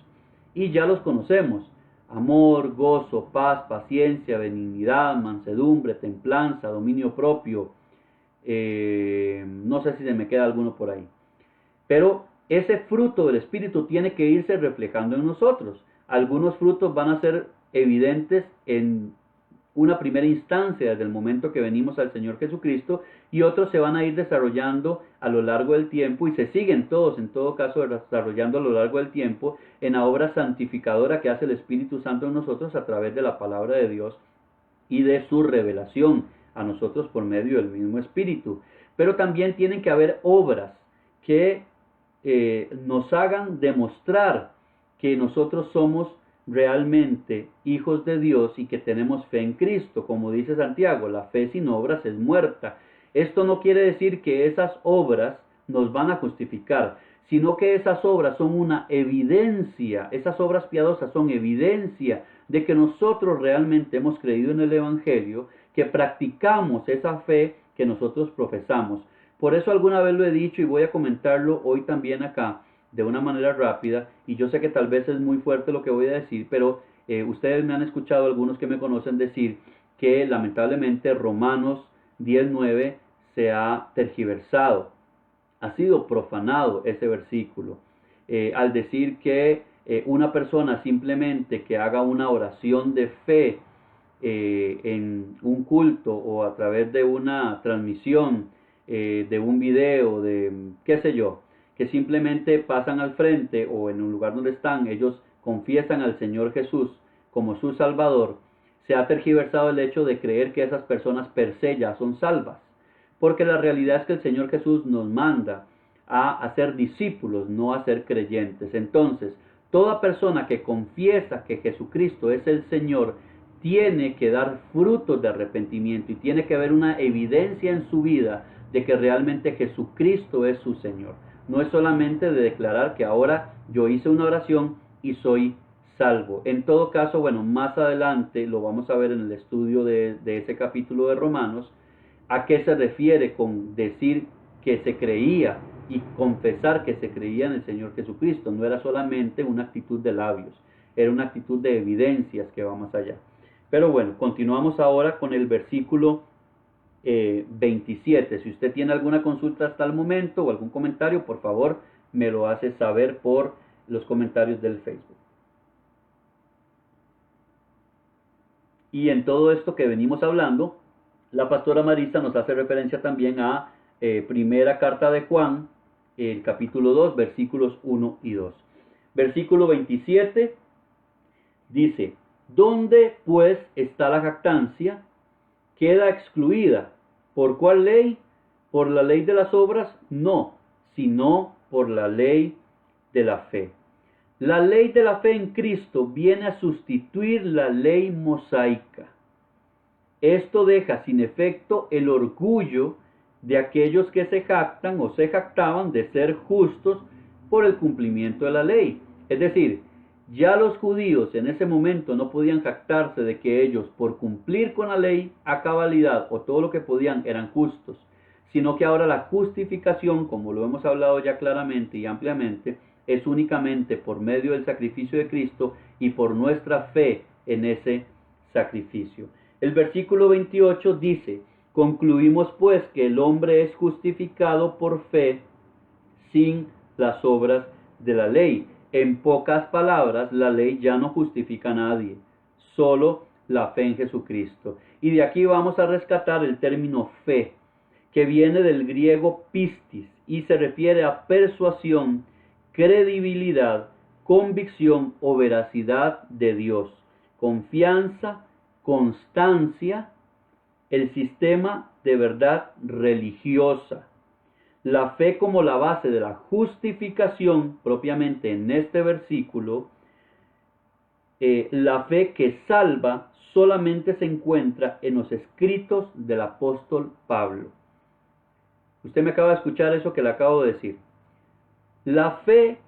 Y ya los conocemos: amor, gozo, paz, paciencia, benignidad, mansedumbre, templanza, dominio propio. No sé si se me queda alguno por ahí. Pero ese fruto del Espíritu tiene que irse reflejando en nosotros. Algunos frutos van a ser evidentes en una primera instancia desde el momento que venimos al Señor Jesucristo, y otros se van a ir desarrollando a lo largo del tiempo, y se siguen todos, en todo caso, desarrollando a lo largo del tiempo en la obra santificadora que hace el Espíritu Santo en nosotros a través de la palabra de Dios y de su revelación a nosotros por medio del mismo Espíritu. Pero también tienen que haber obras que nos hagan demostrar que nosotros somos realmente hijos de Dios y que tenemos fe en Cristo. Como dice Santiago, la fe sin obras es muerta. Esto no quiere decir que esas obras nos van a justificar, sino que esas obras son una evidencia, esas obras piadosas son evidencia de que nosotros realmente hemos creído en el Evangelio, que practicamos esa fe que nosotros profesamos. Por eso alguna vez lo he dicho y voy a comentarlo hoy también acá de una manera rápida, y yo sé que tal vez es muy fuerte lo que voy a decir, pero ustedes me han escuchado, algunos que me conocen, decir que lamentablemente Romanos 10:9 se ha tergiversado, ha sido profanado ese versículo, al decir que una persona simplemente que haga una oración de fe en un culto o a través de una transmisión, de un video, de qué sé yo, que simplemente pasan al frente o en un lugar donde están, ellos confiesan al Señor Jesús como su Salvador, se ha tergiversado el hecho de creer que esas personas per se ya son salvas, porque la realidad es que el Señor Jesús nos manda a hacer discípulos, no a ser creyentes. Entonces, toda persona que confiesa que Jesucristo es el Señor tiene que dar frutos de arrepentimiento y tiene que haber una evidencia en su vida de que realmente Jesucristo es su Señor. No es solamente de declarar que ahora yo hice una oración y soy salvo. En todo caso, bueno, más adelante lo vamos a ver en el estudio de ese capítulo de Romanos, a qué se refiere con decir que se creía y confesar que se creía en el Señor Jesucristo. No era solamente una actitud de labios, era una actitud de evidencias que va más allá. Pero bueno, continuamos ahora con el versículo 27. Si usted tiene alguna consulta hasta el momento o algún comentario, por favor, me lo hace saber por los comentarios del Facebook. Y en todo esto que venimos hablando, la pastora Marisa nos hace referencia también a primera carta de Juan, el capítulo 2, versículos 1 y 2. Versículo 27 dice: ¿dónde pues está la jactancia? Queda excluida. ¿Por cuál ley? ¿Por la ley de las obras? No, sino por la ley de la fe. La ley de la fe en Cristo viene a sustituir la ley mosaica. Esto deja sin efecto el orgullo de aquellos que se jactan o se jactaban de ser justos por el cumplimiento de la ley. Es decir, ya los judíos en ese momento no podían jactarse de que ellos, por cumplir con la ley a cabalidad o todo lo que podían, eran justos, sino que ahora la justificación, como lo hemos hablado ya claramente y ampliamente, es únicamente por medio del sacrificio de Cristo y por nuestra fe en ese sacrificio. El versículo 28 dice: concluimos pues que el hombre es justificado por fe sin las obras de la ley. En pocas palabras, la ley ya no justifica a nadie, solo la fe en Jesucristo. Y de aquí vamos a rescatar el término fe, que viene del griego pistis y se refiere a persuasión, credibilidad, convicción o veracidad de Dios, confianza, constancia, el sistema de verdad religiosa. La fe como la base de la justificación, propiamente en este versículo, la fe que salva solamente se encuentra en los escritos del apóstol Pablo. Usted me acaba de escuchar eso que le acabo de decir. La fe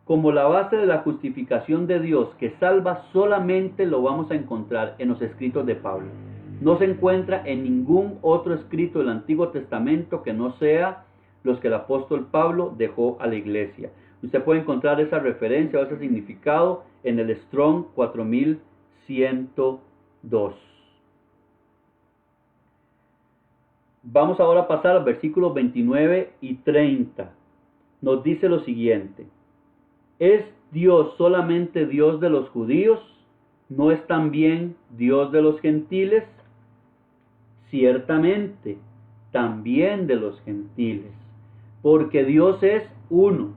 como la base de la justificación de Dios que salva solamente lo vamos a encontrar en los escritos de Pablo. No se encuentra en ningún otro escrito del Antiguo Testamento que no sea los que el apóstol Pablo dejó a la iglesia. Usted puede encontrar esa referencia o ese significado en el Strong 4102. Vamos ahora a pasar al versículos 29 y 30. Nos dice lo siguiente: ¿es Dios solamente Dios de los judíos? ¿No es también Dios de los gentiles? Ciertamente, también de los gentiles, porque Dios es uno,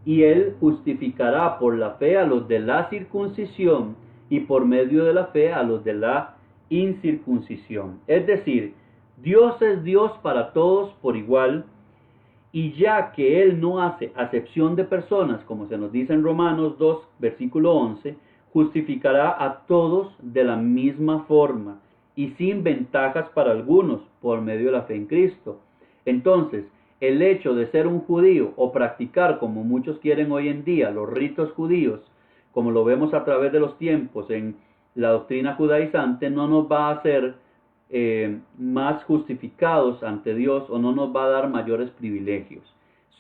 y Él justificará por la fe a los de la circuncisión y por medio de la fe a los de la incircuncisión. Es decir, Dios es Dios para todos por igual, y ya que Él no hace acepción de personas, como se nos dice en Romanos 2, versículo 11, justificará a todos de la misma forma y sin ventajas para algunos por medio de la fe en Cristo. Entonces, el hecho de ser un judío o practicar, como muchos quieren hoy en día, los ritos judíos, como lo vemos a través de los tiempos en la doctrina judaizante, no nos va a hacer más justificados ante Dios o no nos va a dar mayores privilegios.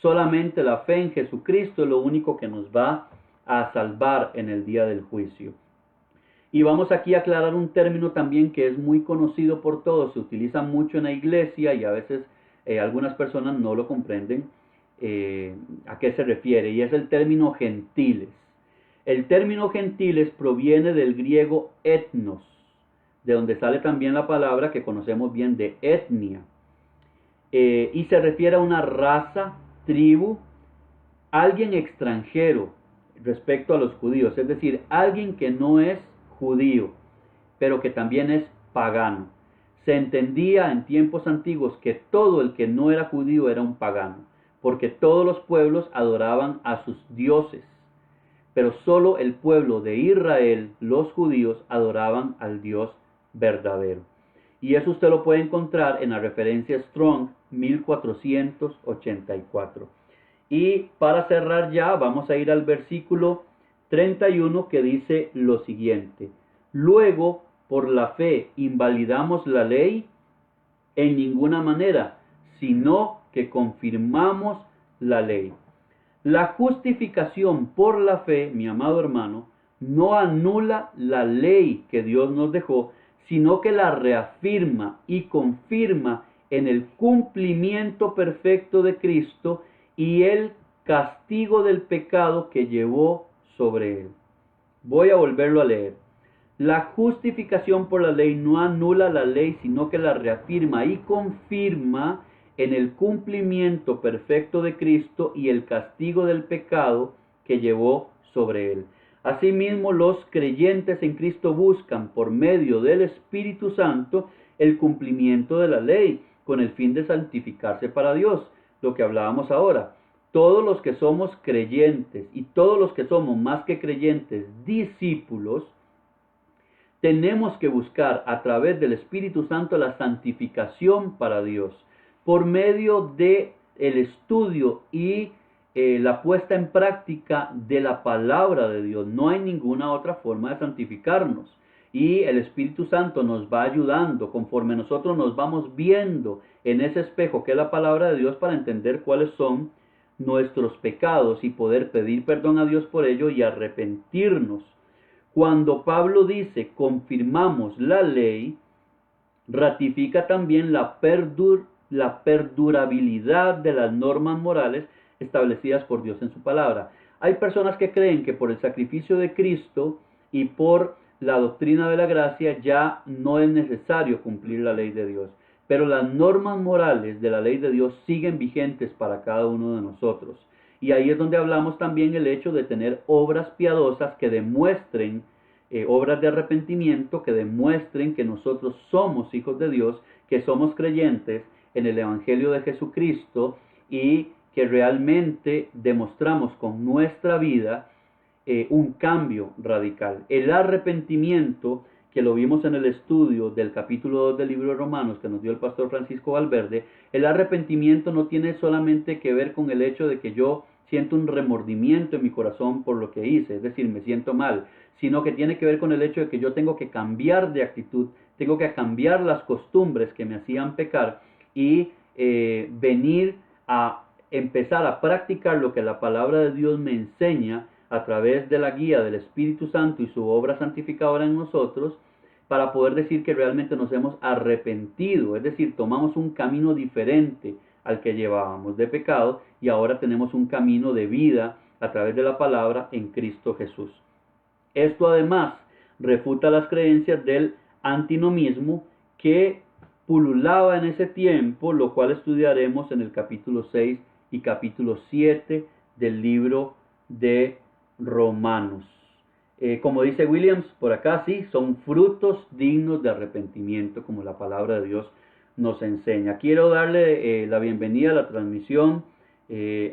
Solamente la fe en Jesucristo es lo único que nos va a salvar en el día del juicio. Y vamos aquí a aclarar un término también que es muy conocido por todos, se utiliza mucho en la iglesia y a veces algunas personas no lo comprenden a qué se refiere, y es el término gentiles. El término gentiles proviene del griego etnos, de donde sale también la palabra que conocemos bien de etnia, y se refiere a una raza, tribu, alguien extranjero respecto a los judíos, es decir, alguien que no es judío, pero que también es pagano. Se entendía en tiempos antiguos que todo el que no era judío era un pagano, porque todos los pueblos adoraban a sus dioses, pero solo el pueblo de Israel, los judíos, adoraban al Dios verdadero. Y eso usted lo puede encontrar en la referencia Strong 1484. Y para cerrar ya, vamos a ir al versículo 31 que dice lo siguiente: luego, por la fe, ¿invalidamos la ley? En ninguna manera, sino que confirmamos la ley. La justificación por la fe, mi amado hermano, no anula la ley que Dios nos dejó, sino que la reafirma y confirma en el cumplimiento perfecto de Cristo y el castigo del pecado que llevó sobre él. Voy a volverlo a leer. La justificación por la ley no anula la ley, sino que la reafirma y confirma en el cumplimiento perfecto de Cristo y el castigo del pecado que llevó sobre él. Asimismo, los creyentes en Cristo buscan, por medio del Espíritu Santo, el cumplimiento de la ley, con el fin de santificarse para Dios, lo que hablábamos ahora. Todos los que somos creyentes y todos los que somos más que creyentes, discípulos, tenemos que buscar a través del Espíritu Santo la santificación para Dios, por medio de el estudio y la puesta en práctica de la palabra de Dios. No hay ninguna otra forma de santificarnos. Y el Espíritu Santo nos va ayudando conforme nosotros nos vamos viendo en ese espejo que es la palabra de Dios, para entender cuáles son nuestros pecados y poder pedir perdón a Dios por ello y arrepentirnos. Cuando Pablo dice confirmamos la ley, ratifica también la perdurabilidad de las normas morales establecidas por Dios en su palabra. Hay personas que creen que por el sacrificio de Cristo y por la doctrina de la gracia ya no es necesario cumplir la ley de Dios, pero las normas morales de la ley de Dios siguen vigentes para cada uno de nosotros. Y ahí es donde hablamos también el hecho de tener obras piadosas que demuestren, obras de arrepentimiento que demuestren que nosotros somos hijos de Dios, que somos creyentes en el Evangelio de Jesucristo y que realmente demostramos con nuestra vida un cambio radical. El arrepentimiento, que lo vimos en el estudio del capítulo 2 del libro de Romanos que nos dio el pastor Francisco Valverde, el arrepentimiento no tiene solamente que ver con el hecho de que yo siento un remordimiento en mi corazón por lo que hice, es decir, me siento mal, sino que tiene que ver con el hecho de que yo tengo que cambiar de actitud, tengo que cambiar las costumbres que me hacían pecar y venir a empezar a practicar lo que la palabra de Dios me enseña a través de la guía del Espíritu Santo y su obra santificadora en nosotros, para poder decir que realmente nos hemos arrepentido, es decir, tomamos un camino diferente al que llevábamos de pecado y ahora tenemos un camino de vida a través de la palabra en Cristo Jesús. Esto además refuta las creencias del antinomismo que pululaba en ese tiempo, lo cual estudiaremos en el capítulo 6 y capítulo 7 del libro de Romanos. Como dice Williams por acá, sí, son frutos dignos de arrepentimiento, como la palabra de Dios nos enseña. Quiero darle la bienvenida a la transmisión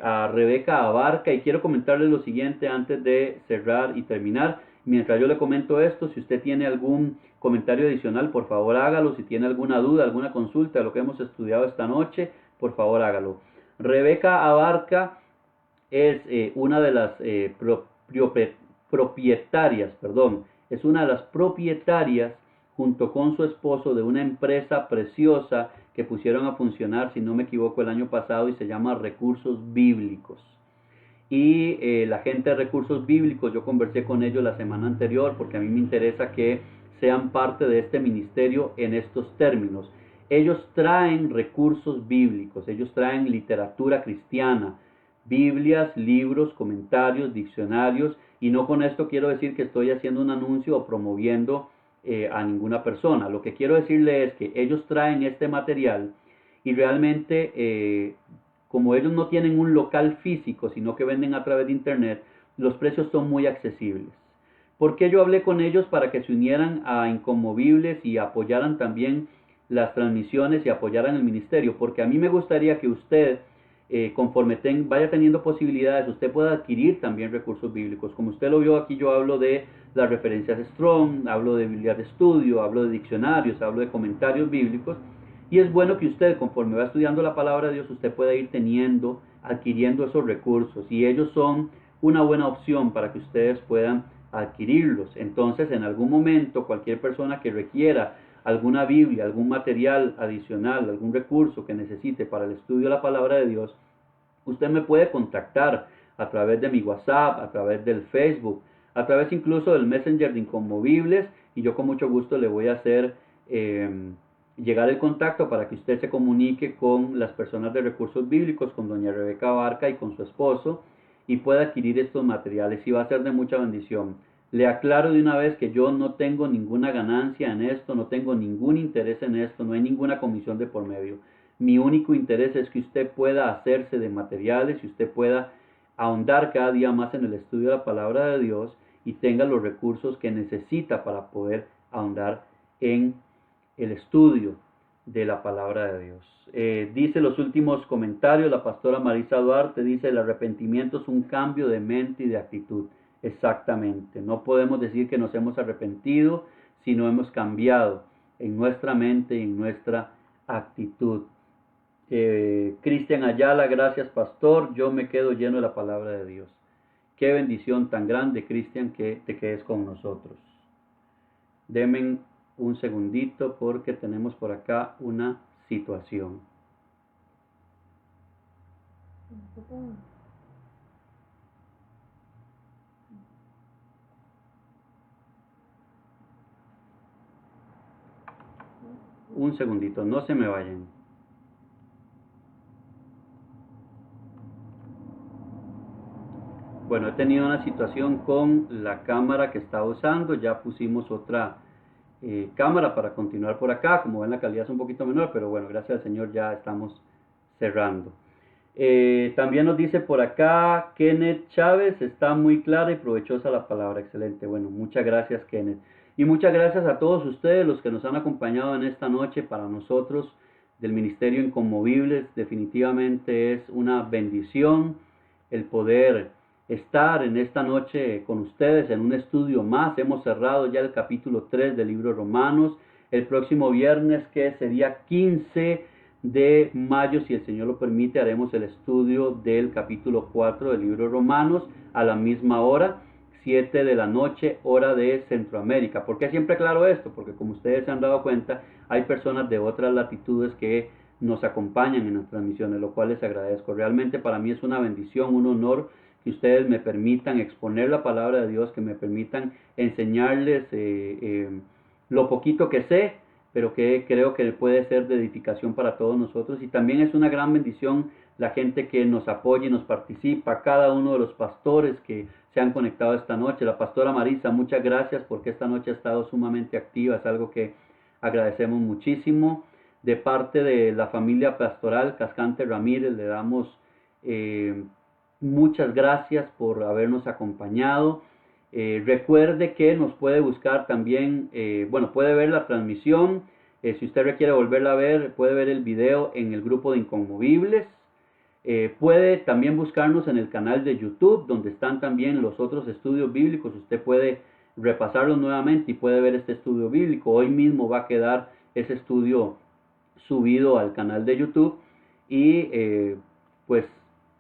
a Rebeca Abarca y quiero comentarle lo siguiente antes de cerrar y terminar. Mientras yo le comento esto, si usted tiene algún comentario adicional, por favor hágalo. Si tiene alguna duda, alguna consulta de lo que hemos estudiado esta noche, por favor hágalo. Rebeca Abarca es una de las propietarias, es una de las propietarias junto con su esposo de una empresa preciosa que pusieron a funcionar, si no me equivoco, el año pasado y se llama Recursos Bíblicos. Y la gente de Recursos Bíblicos, yo conversé con ellos la semana anterior porque a mí me interesa que sean parte de este ministerio en estos términos. Ellos traen recursos bíblicos, ellos traen literatura cristiana, Biblias, libros, comentarios, diccionarios, y no con esto quiero decir que estoy haciendo un anuncio o promoviendo a ninguna persona. Lo que quiero decirle es que ellos traen este material y realmente como ellos no tienen un local físico, sino que venden a través de internet, los precios son muy accesibles. ¿Por qué yo hablé con ellos para que se unieran a Inconmovibles y apoyaran también las transmisiones y apoyaran el ministerio? Porque a mí me gustaría que usted, conforme vaya teniendo posibilidades, usted pueda adquirir también recursos bíblicos. Como usted lo vio aquí, yo hablo de las referencias Strong, hablo de Biblia de estudio, hablo de diccionarios, hablo de comentarios bíblicos. Y es bueno que usted, conforme va estudiando la palabra de Dios, usted pueda ir adquiriendo esos recursos. Y ellos son una buena opción para que ustedes puedan adquirirlos. Entonces, en algún momento, cualquier persona que requiera alguna Biblia, algún material adicional, algún recurso que necesite para el estudio de la palabra de Dios, usted me puede contactar a través de mi WhatsApp, a través del Facebook, a través incluso del Messenger de Inconmovibles, y yo con mucho gusto le voy a hacer llegar el contacto para que usted se comunique con las personas de recursos bíblicos, con doña Rebeca Barca y con su esposo, y pueda adquirir estos materiales, y va a ser de mucha bendición. Le aclaro de una vez que yo no tengo ninguna ganancia en esto, no tengo ningún interés en esto, no hay ninguna comisión de por medio. Mi único interés es que usted pueda hacerse de materiales y usted pueda ahondar cada día más en el estudio de la palabra de Dios y tenga los recursos que necesita para poder ahondar en el estudio de la palabra de Dios. Dice los últimos comentarios, la pastora Marisa Duarte dice: el arrepentimiento es un cambio de mente y de actitud. Exactamente, no podemos decir que nos hemos arrepentido si no hemos cambiado en nuestra mente y en nuestra actitud. Cristian Ayala, gracias pastor, yo me quedo lleno de la palabra de Dios. Qué bendición tan grande, Cristian, que te quedes con nosotros. Denme un segundito porque tenemos por acá una situación. Un segundito, no se me vayan. Bueno, he tenido una situación con la cámara que estaba usando, ya pusimos otra cámara para continuar por acá. Como ven, la calidad es un poquito menor, pero bueno, gracias al Señor ya estamos cerrando. También nos dice por acá Kenneth Chávez: está muy clara y provechosa la palabra. Excelente. Bueno, muchas gracias, Kenneth. Y muchas gracias a todos ustedes los que nos han acompañado en esta noche. Para nosotros del Ministerio Inconmovibles definitivamente es una bendición el poder estar en esta noche con ustedes en un estudio más. Hemos cerrado ya el capítulo 3 del libro de Romanos. El próximo viernes, que sería 15 de mayo, si el Señor lo permite, haremos el estudio del capítulo 4 del libro de Romanos a la misma hora, 7 de la noche, hora de Centroamérica. ¿Por qué siempre aclaro esto? Porque como ustedes se han dado cuenta, hay personas de otras latitudes que nos acompañan en las transmisiones, lo cual les agradezco. Realmente para mí es una bendición, un honor que ustedes me permitan exponer la palabra de Dios, que me permitan enseñarles lo poquito que sé, pero que creo que puede ser de edificación para todos nosotros. Y también es una gran bendición la gente que nos apoya y nos participa, cada uno de los pastores que se han conectado esta noche. La pastora Marisa, muchas gracias porque esta noche ha estado sumamente activa, es algo que agradecemos muchísimo. De parte de la familia pastoral Cascante Ramírez, le damos muchas gracias por habernos acompañado. Recuerde que nos puede buscar también, puede ver la transmisión. Si usted requiere volverla a ver, puede ver el video en el grupo de Inconmovibles. Puede también buscarnos en el canal de YouTube, donde están también los otros estudios bíblicos. Usted puede repasarlos nuevamente y puede ver este estudio bíblico. Hoy mismo va a quedar ese estudio subido al canal de YouTube. Y pues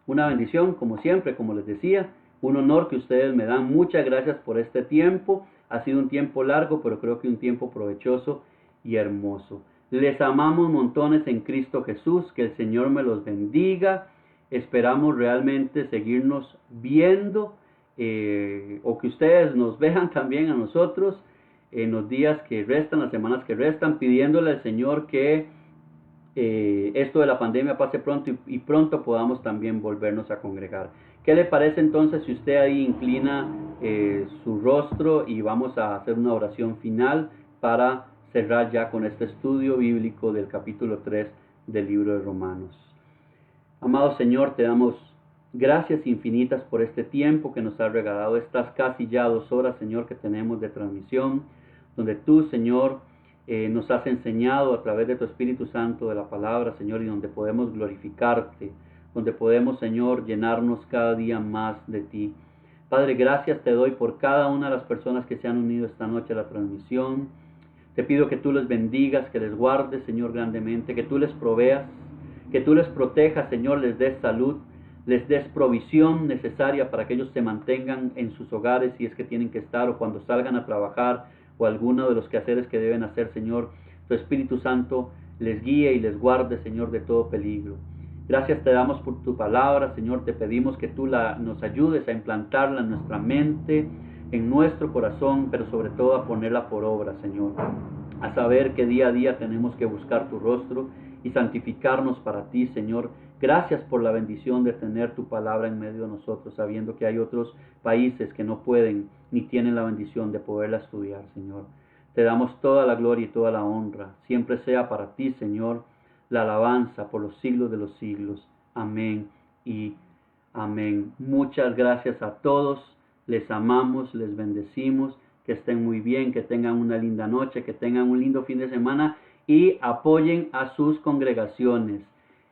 una bendición, como siempre, como les decía, un honor que ustedes me dan. Muchas gracias por este tiempo. Ha sido un tiempo largo, pero creo que un tiempo provechoso y hermoso. Les amamos montones en Cristo Jesús. Que el Señor me los bendiga. Esperamos realmente seguirnos viendo, o que ustedes nos vean también a nosotros en los días que restan, las semanas que restan, pidiéndole al Señor que esto de la pandemia pase pronto y pronto podamos también volvernos a congregar. ¿Qué le parece entonces si usted ahí inclina su rostro y vamos a hacer una oración final para cerrar ya con este estudio bíblico del capítulo 3 del libro de Romanos? Amado Señor, te damos gracias infinitas por este tiempo que nos has regalado, estas casi ya 2 horas, Señor, que tenemos de transmisión, donde tú, Señor, nos has enseñado a través de tu Espíritu Santo de la palabra, Señor, y donde podemos glorificarte, donde podemos, Señor, llenarnos cada día más de ti. Padre, gracias te doy por cada una de las personas que se han unido esta noche a la transmisión. Te pido que tú les bendigas, que les guardes, Señor, grandemente, que tú les proveas, que tú les protejas, Señor, les des salud, les des provisión necesaria para que ellos se mantengan en sus hogares si es que tienen que estar, o cuando salgan a trabajar, o alguno de los quehaceres que deben hacer, Señor. Tu Espíritu Santo les guíe y les guarde, Señor, de todo peligro. Gracias te damos por tu palabra, Señor. Te pedimos que tú nos ayudes a implantarla en nuestra mente, en nuestro corazón, pero sobre todo a ponerla por obra, Señor. A saber que día a día tenemos que buscar tu rostro y santificarnos para ti, Señor. Gracias por la bendición de tener tu palabra en medio de nosotros, sabiendo que hay otros países que no pueden ni tienen la bendición de poderla estudiar, Señor. Te damos toda la gloria y toda la honra. Siempre sea para ti, Señor, la alabanza por los siglos de los siglos. Amén y amén. Muchas gracias a todos. Les amamos, les bendecimos. Que estén muy bien, que tengan una linda noche, que tengan un lindo fin de semana y apoyen a sus congregaciones.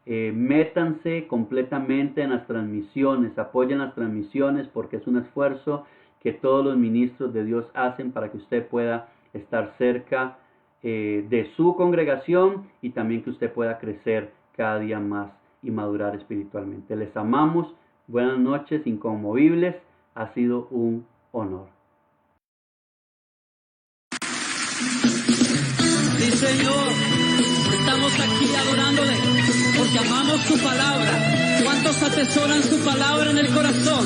Métanse completamente en las transmisiones, apoyen las transmisiones porque es un esfuerzo que todos los ministros de Dios hacen para que usted pueda estar cerca de su congregación y también que usted pueda crecer cada día más y madurar espiritualmente. Les amamos, buenas noches, inconmovibles, ha sido un honor. Sí, Señor, estamos aquí adorándole porque amamos su palabra. ¿Cuántos atesoran su palabra en el corazón?